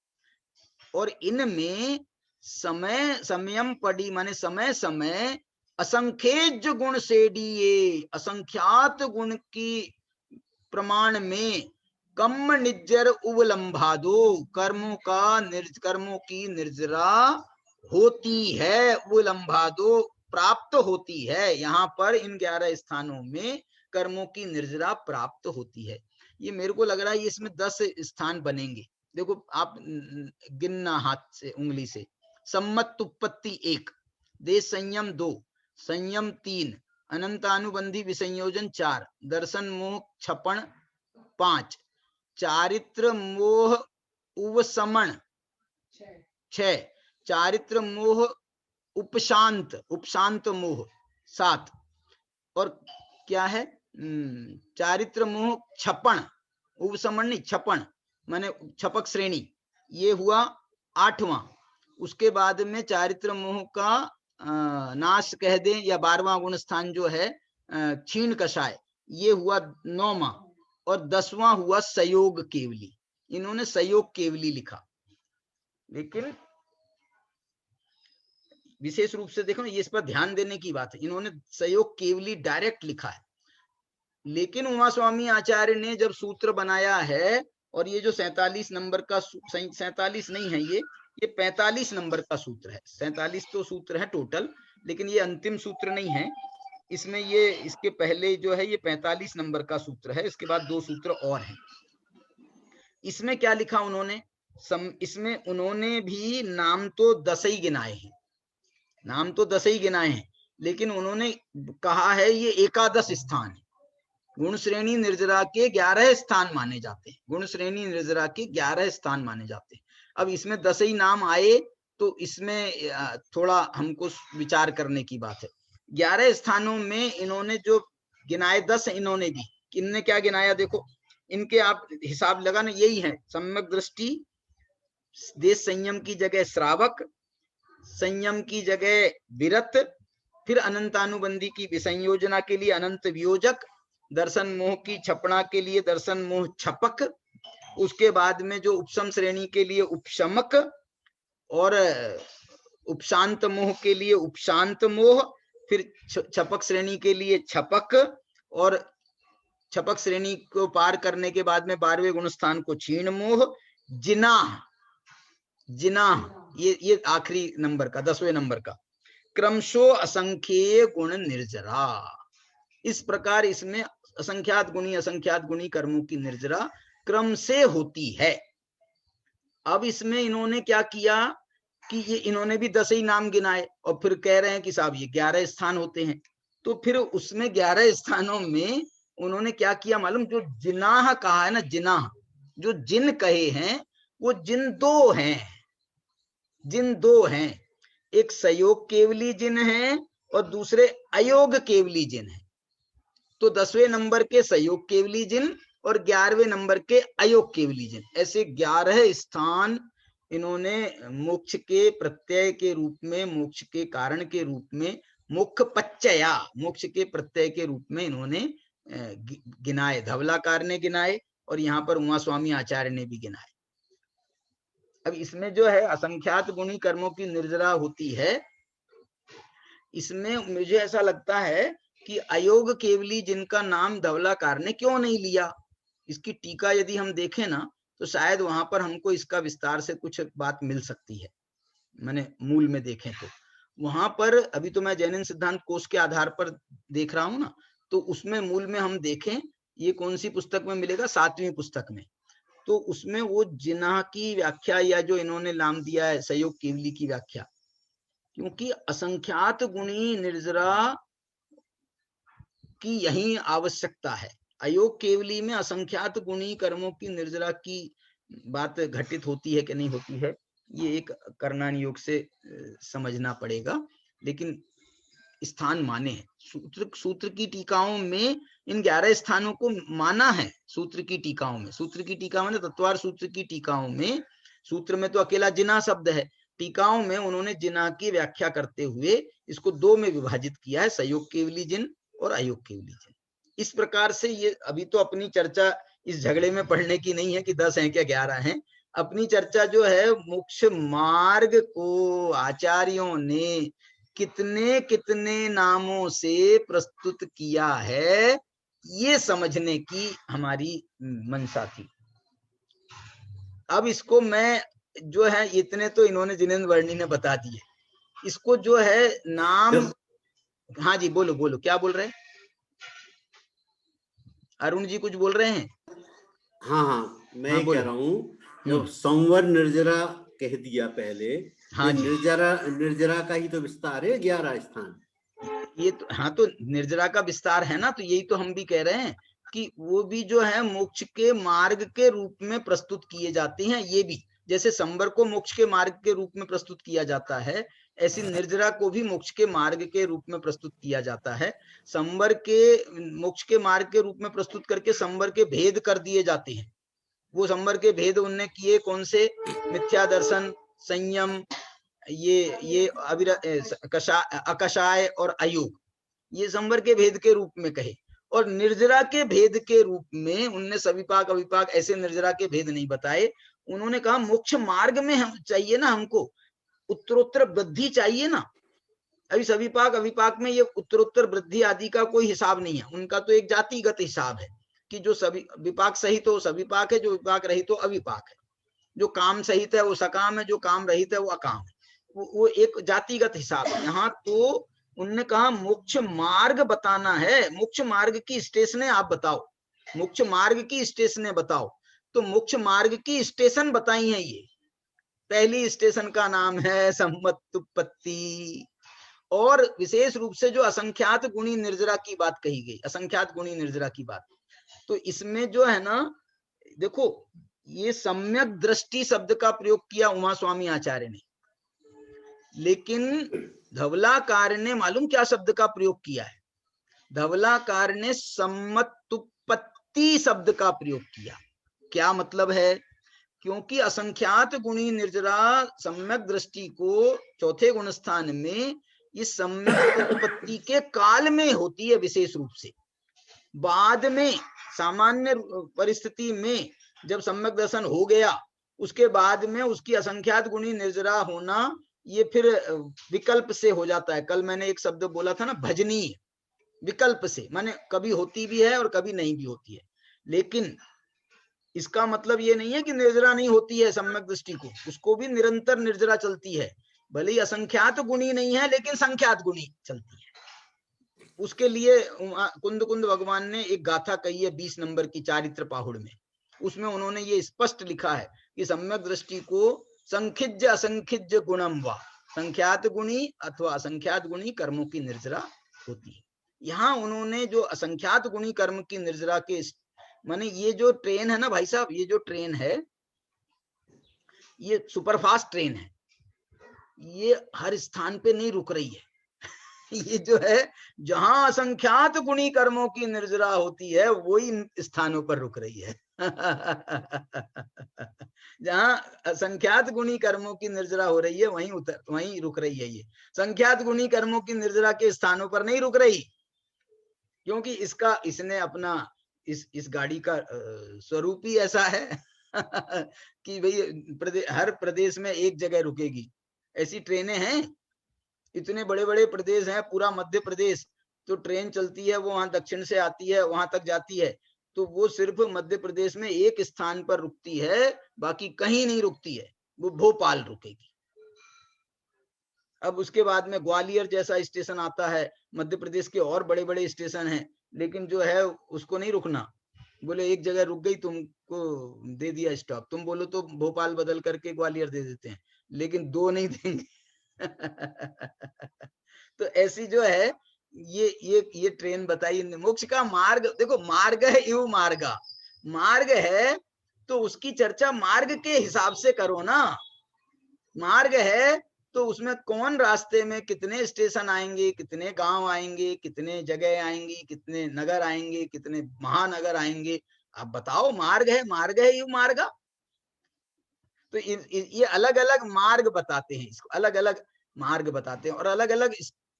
और इनमें समय समयम पड़ी माने समय समय असंख्येज गुण से दिए, असंख्यात गुण की प्रमाण में कम निज्जर उवलंभादो, कर्मों की निर्जरा होती है, उवलंभादो प्राप्त होती है। यहाँ पर इन 11 स्थानों में कर्मों की निर्जरा प्राप्त होती है। ये मेरे को लग रहा है इसमें 10 स्थान बनेंगे। देखो आप गिनना हाथ से, उंगली से। सम्मत उत्पत्ति 1, देश संयम 2, संयम 3, अनंतानुबंधी विसंयोजन 4, दर्शन मोह क्षपण 5, चारित्र मोह उपशमन 6, चारित्र मोह उपशांत मोह 7, और क्या है चारित्र मोह क्षपण, उपशमन नहीं क्षपण माने क्षपक श्रेणी, ये हुआ 8वां। उसके बाद में चारित्र मोह का नाश कह दें या 12वां गुण स्थान जो है क्षीण कषाय, ये हुआ 9वां। और 10वां हुआ सयोग केवली। इन्होंने सयोग केवली लिखा, लेकिन विशेष रूप से देखो ये इस पर ध्यान देने की बात है, इन्होंने सयोग केवली डायरेक्ट लिखा है। लेकिन उमा स्वामी आचार्य ने जब सूत्र बनाया है, और ये जो 47 नंबर का 47 नहीं है, ये 45 नंबर का सूत्र है। 47 तो सूत्र है टोटल, लेकिन ये अंतिम सूत्र नहीं है। इसमें ये इसके पहले जो है ये 45 नंबर का सूत्र है, इसके बाद 2 सूत्र और हैं। इसमें क्या लिखा उन्होंने, इसमें उन्होंने भी नाम तो 10 ही गिनाए हैं, नाम तो 10 ही गिनाए हैं, लेकिन उन्होंने कहा है ये एकादश स्थान है। गुण श्रेणी निर्जरा के 11 स्थान माने जाते हैं, गुण श्रेणी निर्जरा के 11 स्थान माने जाते हैं। अब इसमें 10 ही नाम आए तो इसमें थोड़ा हमको विचार करने की बात है। 11 स्थानों में इन्होंने जो गिनाए 10 इन्होंने भी, इनने क्या गिनाया देखो, इनके आप हिसाब लगाना, यही है सम्यक दृष्टि, देश संयम की जगह श्रावक, संयम की जगह विरत, फिर अनंतानुबंधी की विसंयोजना के लिए अनंत वियोजक, दर्शन मोह की छपना के लिए दर्शन मोह छपक, उसके बाद में जो उपशम श्रेणी के लिए उपशमक, और उपशांत मोह के लिए उपशांत मोह, फिर छपक श्रेणी के लिए छपक, और छपक श्रेणी को पार करने के बाद में 12वें गुण स्थान को क्षीण मोह, जिनाह, ये आखिरी नंबर का 10वें नंबर का, क्रमशो असंख्येय गुण निर्जरा। इस प्रकार इसमें असंख्यात गुणी कर्मों की निर्जरा क्रम से होती है। अब इसमें इन्होंने क्या किया कि ये इन्होंने भी 10 ही नाम गिनाए, और फिर कह रहे हैं कि साहब ये 11 स्थान होते हैं। तो फिर उसमें 11 स्थानों में उन्होंने क्या किया मालूम, जो जिनाह कहा है ना, जिनाह, जो जिन कहे हैं वो जिन 2 हैं, जिन 2 हैं, एक सयोग केवली जिन है और दूसरे अयोग केवली जिन है। तो 10वें नंबर के सयोग केवली जिन और 11वें नंबर के अयोग केवली जिन, ऐसे 11 स्थान इन्होंने मोक्ष के प्रत्यय के रूप में, मोक्ष के कारण के रूप में, मुख्य पच्चया, मोक्ष के प्रत्यय के रूप में इन्होंने गिनाए। धवलाकार ने गिनाए और यहाँ पर उमा स्वामी आचार्य ने भी गिनाए। अब इसमें जो है असंख्यात गुणी कर्मों की निर्जरा होती है, इसमें मुझे ऐसा लगता है कि अयोग केवली जिनका नाम धवलाकार ने क्यों नहीं लिया, इसकी टीका यदि हम देखें ना तो शायद वहां पर हमको इसका विस्तार से कुछ बात मिल सकती है। मैंने मूल में देखें तो वहां पर, अभी तो मैं जैनिन सिद्धांत कोश के आधार पर देख रहा हूं ना, तो उसमें मूल में हम देखें, ये कौन सी पुस्तक में मिलेगा, 7वीं पुस्तक में, तो उसमें वो जिन्हा की व्याख्या या जो इन्होंने नाम दिया है सहयोग केवली की व्याख्या, क्योंकि असंख्यात गुणी निर्जरा की यही आवश्यकता है। अयोग केवली में असंख्यात गुणी कर्मों की निर्जरा की बात घटित होती है कि नहीं होती है, ये एक कर्णान योग से समझना पड़ेगा। लेकिन स्थान माने हैं सूत्र की टीकाओं में, इन 11 स्थानों को माना है सूत्र की टीकाओं में। सूत्र की टीका में तत्वार सूत्र की टीकाओं में, सूत्र में तो अकेला जिना शब्द है, टीकाओं में उन्होंने जिना की व्याख्या करते हुए इसको 2 में विभाजित किया है, सहयोग केवली जिन और अयोग केवली जिन। इस प्रकार से ये, अभी तो अपनी चर्चा इस झगड़े में पढ़ने की नहीं है कि 10 हैं क्या 11 हैं, अपनी चर्चा जो है मोक्ष मार्ग को आचार्यों ने कितने कितने नामों से प्रस्तुत किया है, ये समझने की हमारी मंशा थी। अब इसको मैं जो है, इतने तो इन्होंने जिनेंद्र वर्णी ने बता दिए, इसको जो है नाम, हाँ जी बोलो बोलो, क्या बोल रहे हैं अरुण जी, कुछ बोल रहे हैं? हाँ मैं कह रहा हूँ, जब संवर निर्जरा कह दिया पहले, हाँ जी, निर्जरा का ही तो विस्तार है 11 स्थान। ये तो, हाँ तो निर्जरा का विस्तार है ना, तो यही तो हम भी कह रहे हैं कि वो भी जो है मोक्ष के मार्ग के रूप में प्रस्तुत किए जाते हैं। ये भी जैसे संवर को मोक्ष के मार्ग के रूप में प्रस्तुत किया जाता है, ऐसी निर्जरा को भी मोक्ष के मार्ग के रूप में प्रस्तुत किया जाता है। संवर के मोक्ष के मार्ग के रूप में प्रस्तुत करके संवर के भेद कर दिए जाते हैं। वो संवर के भेद उनने किए कौन से, मिथ्या दर्शन, संयम, ये अकषाय और अयोग, ये संवर के भेद के रूप में कहे। और निर्जरा के भेद के रूप में उनने सविपाक अविपाक ऐसे निर्जरा के भेद नहीं बताए। उन्होंने कहा मोक्ष मार्ग में हम चाहिए ना, हमको उत्तरोत्तर वृद्धि चाहिए ना। अभी सविपाक अविपाक में ये उत्तरोत्तर वृद्धि आदि का कोई हिसाब नहीं है, उनका तो एक जातिगत हिसाब है कि जो सभी विपाक सहित हो सविपाक है, जो विपाक रहित हो अविपाक है, जो काम सहित है वो सकाम है, जो काम रहित है वो अकाम है, वो एक जातिगत हिसाब है। यहाँ तो उनने कहा मोक्ष मार्ग बताना है, मोक्ष मार्ग की स्टेशनें आप बताओ, मोक्ष मार्ग की स्टेशनें बताओ। तो मोक्ष मार्ग की स्टेशन बताई है ये। पहली स्टेशन का नाम है सम्मतुपत्ति, और विशेष रूप से जो असंख्यात गुणी निर्जरा की बात कही गई, असंख्यात गुणी निर्जरा की बात, तो इसमें जो है ना, देखो ये सम्यक दृष्टि शब्द का प्रयोग किया उमा स्वामी आचार्य ने, लेकिन धवलाकार ने मालूम क्या शब्द का प्रयोग किया है? धवलाकार ने सम्मतुपत्ति शब्द का प्रयोग किया। क्या मतलब है? क्योंकि असंख्यात गुणी निर्जरा सम्यक दृष्टि को चौथे गुण स्थान में इस सम्यक उत्पत्ति के काल में होती है विशेष रूप से। बाद में सामान्य परिस्थिति में जब सम्यक दर्शन हो गया, उसके बाद में उसकी असंख्यात गुणी निर्जरा होना ये फिर विकल्प से हो जाता है। कल मैंने एक शब्द बोला था ना, भजनीय, विकल्प से, माने कभी होती भी है और कभी नहीं भी होती है। लेकिन इसका मतलब ये नहीं है कि निर्जरा नहीं होती है सम्यक दृष्टि को, उसको भी निरंतर निर्जरा चलती है। भले ही असंख्यात गुणी नहीं है लेकिन संख्यात गुणी चलती है। उसके लिए कुंद कुंद भगवान ने एक गाथा कही है 20 नंबर की चारित्र पाहुड़ में, उसमें उन्होंने ये स्पष्ट लिखा है कि सम्यक दृष्टि को संखिज्य असंखिज्य गुणम वा, संख्यात गुणी अथवा असंख्यात गुणी कर्मों की निर्जरा होती है। यहाँ उन्होंने जो असंख्यात गुणी कर्म की निर्जरा के, माने ये जो ट्रेन है ना भाई साहब, ये जो ट्रेन है ये सुपरफास्ट ट्रेन है, ये हर स्थान पे नहीं रुक रही है। ये जो है जहां असंख्यात गुणी कर्मों की निर्जरा होती है वही स्थानों पर रुक रही है। जहाँ असंख्यात गुणी कर्मों की निर्जरा हो रही है वहीं रुक रही है। ये संख्यात गुणी कर्मों की निर्जरा के स्थानों पर नहीं रुक रही, क्योंकि इसने अपना इस गाड़ी का स्वरूप ही ऐसा है कि भाई हर प्रदेश में एक जगह रुकेगी। ऐसी ट्रेनें हैं, इतने बड़े बड़े प्रदेश हैं, पूरा मध्य प्रदेश, तो ट्रेन चलती है वो वहां दक्षिण से आती है, वहां तक जाती है, तो वो सिर्फ मध्य प्रदेश में एक स्थान पर रुकती है, बाकी कहीं नहीं रुकती है, वो भोपाल रुकेगी। अब उसके बाद में ग्वालियर जैसा स्टेशन आता है, मध्य प्रदेश के और बड़े बड़े स्टेशन हैं, लेकिन जो है उसको नहीं रुकना। बोले एक जगह रुक गई, तुमको दे दिया स्टॉप, तुम बोलो तो भोपाल बदल करके ग्वालियर दे देते हैं, लेकिन दो नहीं देंगे। तो ऐसी जो है ये ट्रेन बताई। मोक्ष का मार्ग देखो, मार्ग है इव मार्गा, मार्ग है तो उसकी चर्चा मार्ग के हिसाब से करो ना। मार्ग है तो उसमें कौन रास्ते में कितने स्टेशन आएंगे, कितने गांव आएंगे, कितने जगह आएंगी, कितने नगर आएंगे, कितने महानगर आएंगे, आप बताओ। मार्ग है ये मार्गा। तो ये अलग अलग मार्ग बताते हैं, इसको अलग अलग मार्ग बताते हैं, और अलग अलग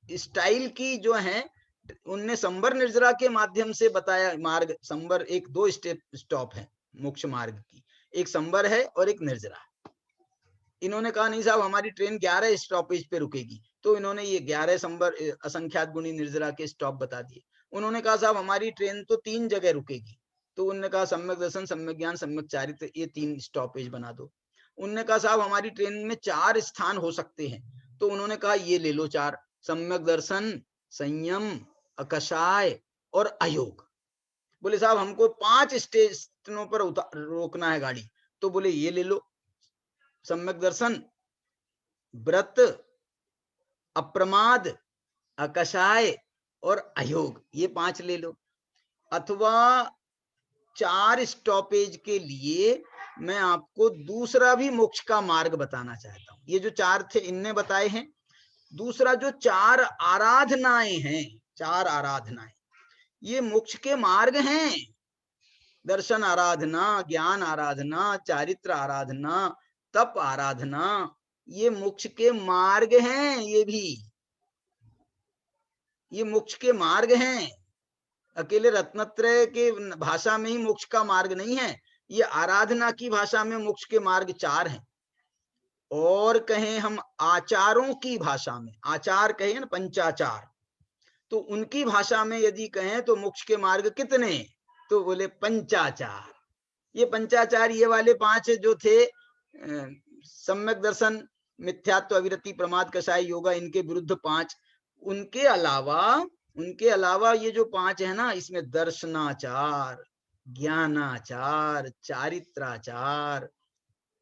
स्टाइल की जो है उनने संबर निर्जरा के माध्यम से बताया मार्ग। संबर एक दो स्टॉप है मोक्ष मार्ग की, एक संबर है और एक निर्जरा। इन्होंने कहा नहीं साहब हमारी ट्रेन 11 स्टॉपेज पे रुकेगी, तो इन्होंने ये 11 संबर असंख्यात गुणी निर्जरा के स्टॉप बता दिए। उन्होंने कहा साहब हमारी ट्रेन तो 3 जगह रुकेगी, तो उन्होंने कहा सम्यक दर्शन, सम्यक ज्ञान, सम्यक चारित्र, ये 3 स्टॉपेज बना दो। उन्होंने कहा साहब हमारी ट्रेन में 4 स्थान हो सकते हैं, तो उन्होंने कहा ये ले लो 4, सम्यक दर्शन, संयम, अकषाय और अयोग। बोले साहब हमको 5 स्टेशनों पर रोकना है गाड़ी, तो बोले ये ले लो, सम्यक दर्शन, व्रत, अप्रमाद, अकषाय और अयोग, ये 5 ले लो। अथवा 4 स्टॉपेज के लिए मैं आपको दूसरा भी मोक्ष का मार्ग बताना चाहता हूं। ये जो 4 थे इनने बताए हैं, दूसरा जो 4 आराधनाएं हैं, 4 आराधनाएं ये मोक्ष के मार्ग हैं। दर्शन आराधना, ज्ञान आराधना, चारित्र आराधना, तप आराधना, ये मोक्ष के मार्ग हैं। ये मोक्ष के मार्ग हैं। अकेले रत्नत्रय के भाषा में ही मोक्ष का मार्ग नहीं है, ये आराधना की भाषा में मोक्ष के मार्ग 4 हैं। और कहें हम आचारों की भाषा में, आचार कहें ना पंचाचार, तो उनकी भाषा में यदि कहें तो मोक्ष के मार्ग कितने, तो बोले पंचाचार। ये पंचाचार ये वाले 5 जो थे, सम्यक दर्शन, मिथ्यात्व, अविरति, प्रमाद, कषाय, योगा, इनके विरुद्ध 5। उनके अलावा ये जो 5 है ना, इसमें दर्शनाचार, ज्ञानाचार, चारित्राचार,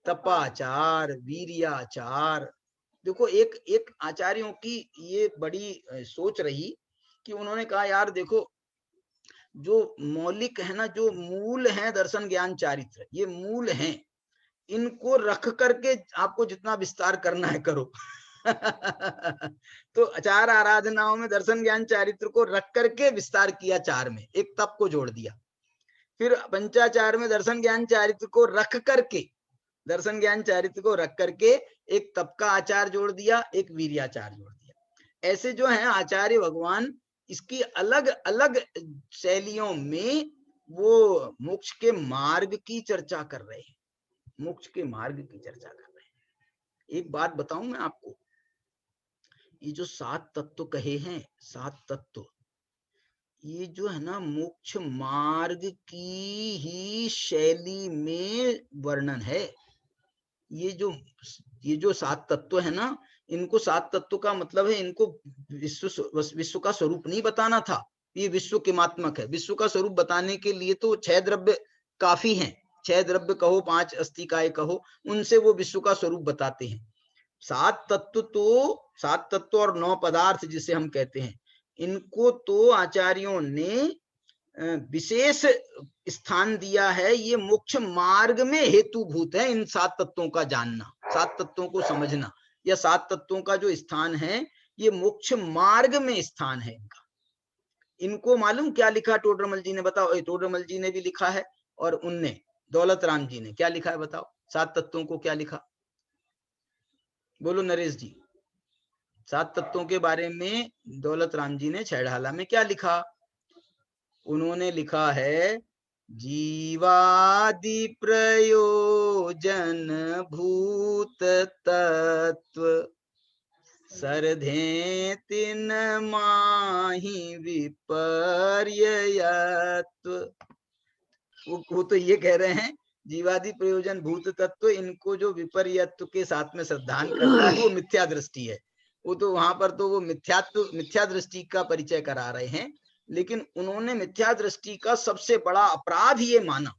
तपाचार, वीर्याचार। देखो एक आचार्यों की ये बड़ी सोच रही कि उन्होंने कहा यार देखो जो मौलिक है ना, जो मूल है दर्शन ज्ञान चारित्र, ये मूल हैं, इनको रख करके आपको जितना विस्तार करना है करो। तो 4 आराधनाओं में दर्शन ज्ञान चारित्र को रख करके विस्तार किया, 4 में एक तप को जोड़ दिया। फिर पंचाचार में दर्शन ज्ञान चारित्र को रख करके, दर्शन ज्ञान चारित्र को रख करके एक तप का आचार जोड़ दिया, एक वीर्याचार जोड़ दिया। ऐसे जो है आचार्य भगवान इसकी अलग अलग शैलियों में वो मोक्ष के मार्ग की चर्चा कर रहे हैं, मोक्ष के मार्ग की चर्चा कर रहे हैं। एक बात बताऊं मैं आपको, ये जो 7 तत्व कहे हैं, 7 तत्व, ये जो है ना मोक्ष मार्ग की ही शैली में वर्णन है। ये जो 7 तत्व है ना, इनको 7 तत्व का मतलब है इनको विश्व का स्वरूप नहीं बताना था, ये विश्व किमात्मक है। विश्व का स्वरूप बताने के लिए तो 6 द्रव्य काफी हैं, 6 द्रव्य कहो, 5 अस्थिकाय कहो, उनसे वो विश्व का स्वरूप बताते हैं। 7 तत्व और 9 पदार्थ जिसे हम कहते हैं, इनको तो आचार्यों ने विशेष स्थान दिया है। ये मोक्ष मार्ग में हेतुभूत है इन 7 तत्वों का जानना, 7 तत्वों को समझना, या 7 तत्वों का जो स्थान है ये मोक्ष मार्ग में स्थान है इनका। इनको मालूम क्या लिखा टोडरमल जी ने, बताओ। टोडरमल जी ने भी लिखा है और उनने दौलत राम जी ने क्या लिखा है बताओ, 7 तत्वों को क्या लिखा, बोलो नरेश जी। 7 तत्वों के बारे में दौलत राम जी ने छैढ़ाला में क्या लिखा, उन्होंने लिखा है जीवादि प्रयोजन भूत तत्व सरधे तिन माही विपर्ययत्व। वो तो ये कह रहे हैं जीवादि प्रयोजन भूत तत्व, इनको जो विपर्यत्व के साथ में श्रद्धान करता है वो मिथ्या दृष्टि है। वो तो वहां पर तो वो मिथ्या दृष्टि का परिचय करा रहे हैं, लेकिन उन्होंने मिथ्या दृष्टि का सबसे बड़ा अपराध ये माना।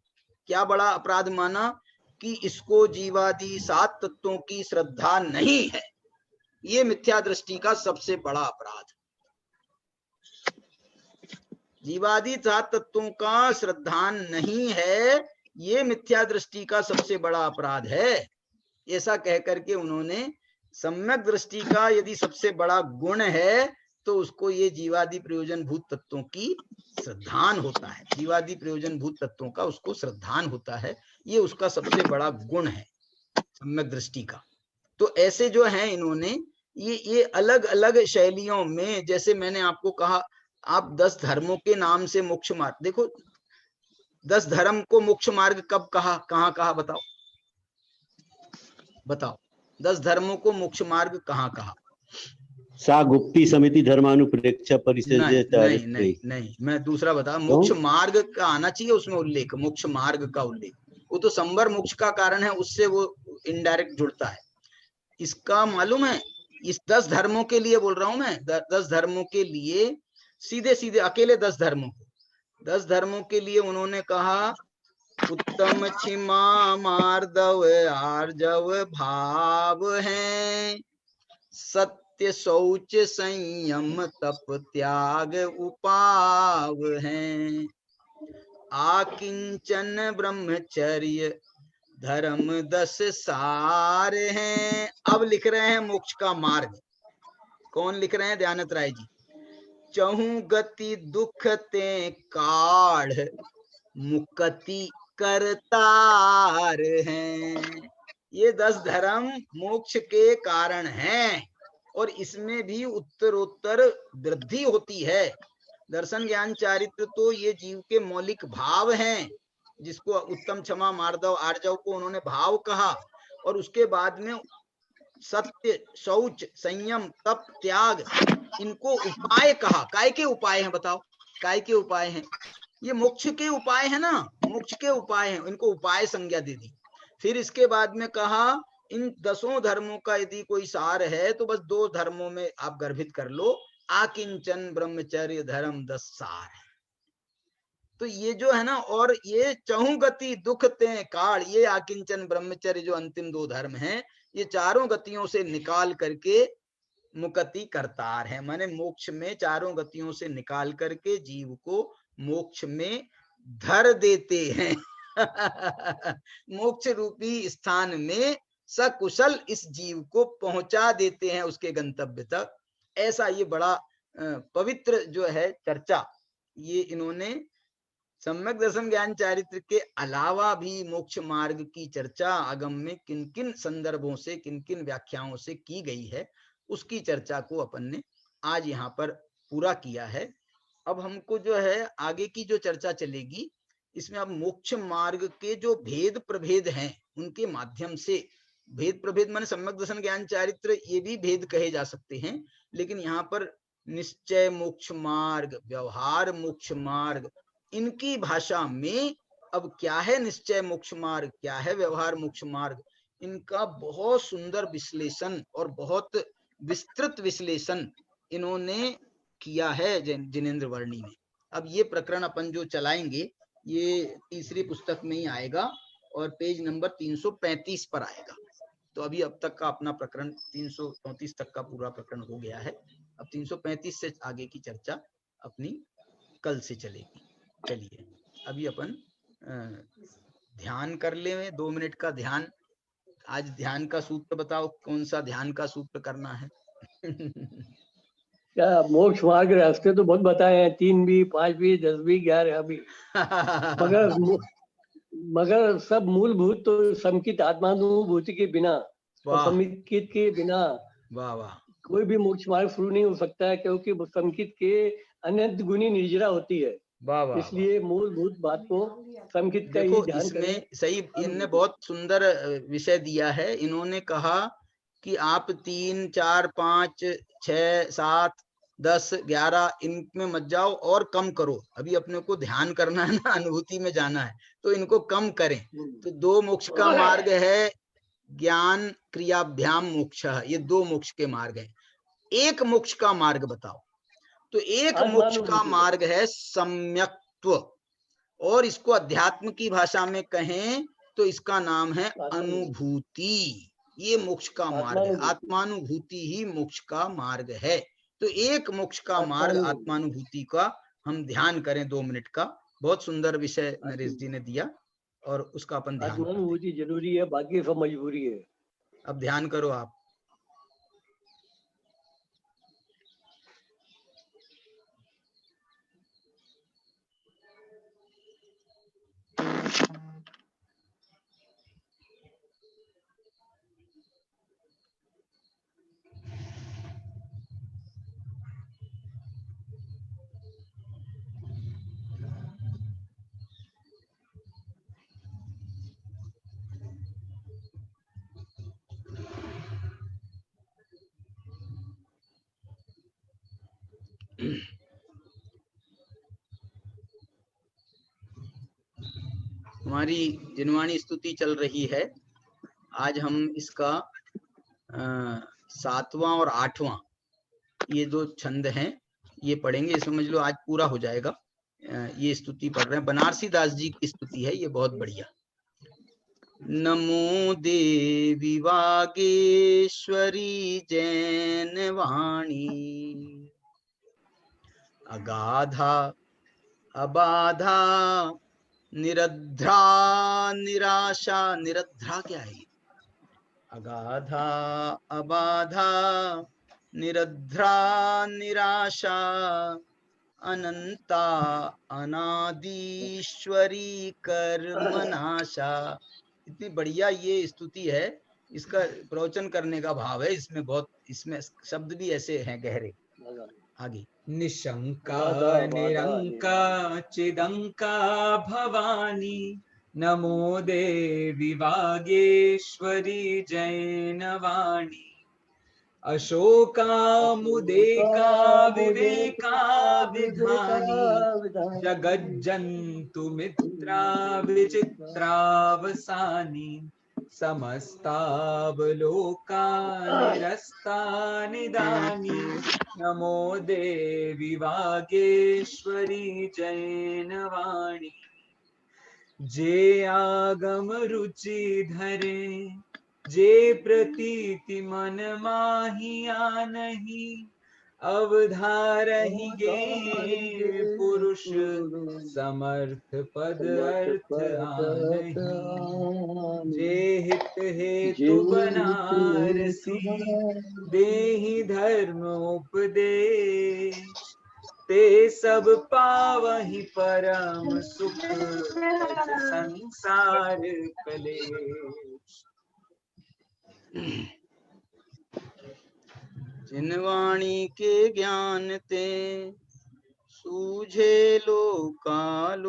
क्या बड़ा अपराध माना, कि इसको जीवादि 7 तत्वों की श्रद्धा नहीं है, ये मिथ्या दृष्टि का सबसे बड़ा अपराध। जीवादि 7 तत्वों का श्रद्धान नहीं है, ये मिथ्या दृष्टि का सबसे बड़ा अपराध है। ऐसा कह करके उन्होंने सम्यक दृष्टि का यदि सबसे बड़ा गुण है तो उसको ये जीवादि प्रयोजन भूत तत्वों की श्रद्धान होता है, जीवादि प्रयोजन भूत तत्वों का उसको श्रद्धान होता है, ये उसका सबसे बड़ा गुण है सम्यक दृष्टि का। तो ऐसे जो है इन्होंने ये अलग अलग शैलियों में, जैसे मैंने आपको कहा आप 10 धर्मों के नाम से मोक्ष मार्ग, देखो 10 धर्म को मोक्ष मार्ग कब कहा, कहाँ कहा, बताओ बताओ 10 धर्मों को मोक्ष मार्ग कहाँ कहा। सा गुप्ती समिति धर्मानुप्रेक्षा परिषद। नहीं, नहीं, नहीं, मैं दूसरा बता, मोक्ष मार्ग का आना चाहिए उसमें उल्लेख, मोक्ष मार्ग का उल्लेख, वो तो संवर मोक्ष का कारण है, उससे वो इनडायरेक्ट जुड़ता है। इसका मालूम है, इस 10 धर्मों के लिए बोल रहा हूं मैं, 10 धर्मों के लिए सीधे सीधे अकेले 10 धर्मों के लिए उन्होंने कहा उत्तम क्षमा मार्दव आर्जव भाव है, सत्य शौच संयम तप त्याग उपाव है, आकिंचन ब्रह्मचर्य धर्म 10 सार हैं। अब लिख रहे हैं मोक्ष का मार्ग, कौन लिख रहे हैं, दयानंद राय जी। चहु गति दुख ते काढ़ मुक्ति करतार हैं। ये 10 धर्म मोक्ष के कारण हैं और इसमें भी उत्तरोत्तर वृद्धि होती है। दर्शन ज्ञान चारित्र तो ये जीव के मौलिक भाव हैं, जिसको उत्तम क्षमा मार्दव आर्जव को उन्होंने भाव कहा, और उसके बाद में सत्य शौच संयम तप त्याग इनको उपाय कहा। काय के उपाय हैं बताओ, काय के उपाय हैं, ये मोक्ष के उपाय है ना, मोक्ष के उपाय हैं, इनको उपाय संज्ञा दे दी। फिर इसके बाद में कहा इन 10 धर्मों का यदि कोई सार है तो बस 2 धर्मों में आप गर्भित कर लो, आकिंचन ब्रह्मचर्य धर्म 10 सार है। तो ये जो है ना, और ये चहु गति दुख ते काल, ये आकिंचन ब्रह्मचर्य जो अंतिम 2 धर्म हैं, ये चारों गतियों से निकाल करके मुक्ति करतार है, माने मोक्ष में चारों गतियों से निकाल करके जीव को मोक्ष में धर देते हैं मोक्ष रूपी स्थान में सकुशल इस जीव को पहुंचा देते हैं उसके गंतव्य तक। ऐसा ये बड़ा पवित्र जो है चर्चा, ये इन्होंने सम्यक दर्शन ज्ञान चारित्र के अलावा भी मोक्ष मार्ग की चर्चा आगम में किन किन संदर्भों से, किन किन व्याख्याओं से की गई है, उसकी चर्चा को अपन ने आज यहाँ पर पूरा किया है। अब हमको जो है आगे की जो चर्चा चलेगी, इसमें अब मोक्ष मार्ग के जो भेद प्रभेद हैं उनके माध्यम से, भेद प्रभेद माने सम्यक दर्शन ज्ञान चारित्र ये भी भेद कहे जा सकते हैं, लेकिन यहाँ पर निश्चय मोक्ष मार्ग, व्यवहार मोक्ष मार्ग, इनकी भाषा में अब क्या है निश्चय मोक्ष मार्ग, क्या है व्यवहार मोक्ष मार्ग, इनका बहुत सुंदर विश्लेषण और बहुत विस्तृत विश्लेषण इन्होंने किया है जिनेंद्र वर्णी ने। अब ये प्रकरण अपन जो चलाएंगे ये तीसरी पुस्तक में ही आएगा और पेज नंबर 335 पर आएगा। तो अभी अब तक का अपना प्रकरण 334 तक का पूरा प्रकरण हो गया है। अब 335 से आगे की चर्चा अपनी कल से चलेगी। चलिए अभी अपन ध्यान कर ले, 2 मिनट का ध्यान। आज ध्यान का सूत्र बताओ, कौन सा ध्यान का सूत्र करना है? क्या मोक्ष मार्ग रास्ते तो बहुत बताए हैं, 3 भी 5 भी 10 भी 11 भी, मगर मगर सब मूलभूत तो समकित आत्मानुभूति के बिना और वाह समकित के बिना वाह वाह, कोई भी मोक्ष मार्ग शुरू नहीं हो सकता है, क्योंकि वो समकित के अनंत गुनी निर्जरा होती है। वाह वाह वाह। इसलिए मूलभूत बात को समकित का ही देखो ध्यान करें। इसमें सही इनने बहुत सुंदर विषय दिया है। इन्होंने कहा कि आप 3, 4, 5, 6, 7, 10, 11 इनमें मत जाओ और कम करो। अभी अपने को ध्यान करना है ना, अनुभूति में जाना है, तो इनको कम करें। तो 2 मोक्ष का मार्ग है, ज्ञान क्रियाभ्याम मोक्ष, ये 2 मोक्ष के मार्ग हैं। एक मोक्ष का मार्ग बताओ। तो एक मोक्ष का मार्ग है सम्यक्त्व, और इसको अध्यात्म की भाषा में कहें तो इसका नाम है अनुभूति। ये मोक्ष का मार्ग है, आत्मानुभूति ही मोक्ष का मार्ग है। तो एक मोक्ष का मार्ग आत्मानुभूति का हम ध्यान करें 2 मिनट का। बहुत सुंदर विषय नरेश जी ने दिया और उसका अपन ध्यान, आत्मानुभूति जरूरी है, बाकी सब मजबूरी है। अब ध्यान करो आप। हमारी जिनवाणी स्तुति चल रही है। आज हम इसका 7वां और 8वां ये 2 छंद हैं ये पढ़ेंगे। समझ लो आज पूरा हो जाएगा। ये स्तुति पढ़ रहे हैं, बनारसी दास जी की स्तुति है, ये बहुत बढ़िया। नमो देवी वागेश्वरी जैन वाणी, अगाधा अबाधा निरध्रा निराशा। निरध्रा क्या है? अगाधा अबाधा निरध्रा निराशा, अनंता अनादीश्वरी कर्मनाशा। इतनी बढ़िया ये स्तुति है। इसका प्रवचन करने का भाव है इसमें बहुत। इसमें शब्द भी ऐसे हैं गहरे। आगे, निशंका निरंका चिदंका भवानी, नमो देवी वागेश्वरी जैनवाणी। अशोका मुदेका विवेका विधानी, जगज्जन्तु मित्रा विचित्रावसानी। समस्तावलोका निरस्ता निदानी, नमो देवी वागेश्वरी जैनवाणी। जे आगम रुचि धरे, जे प्रतीति मन माहिया नहीं। अवधारहि गे पुरुष, समर्थ पद अर्थ आनहि। जे हित हेतु बनारसी, देहि धर्म उपदेश। ते सब पावहि परम सुख, संसार कलेश। जिनवाणी के ज्ञान ते सूझे लोकालोक,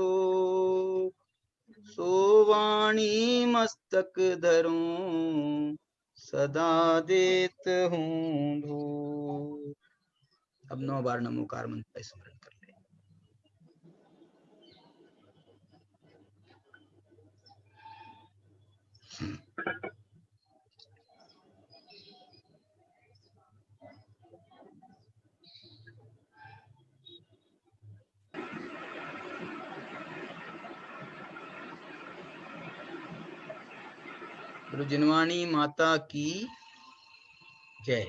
सो वाणी मस्तक धरूं सदा देत हूँ धूप। अब 9 बार नमोकार मंत्र का स्मरण कर ले। जिनवाणी माता की जय।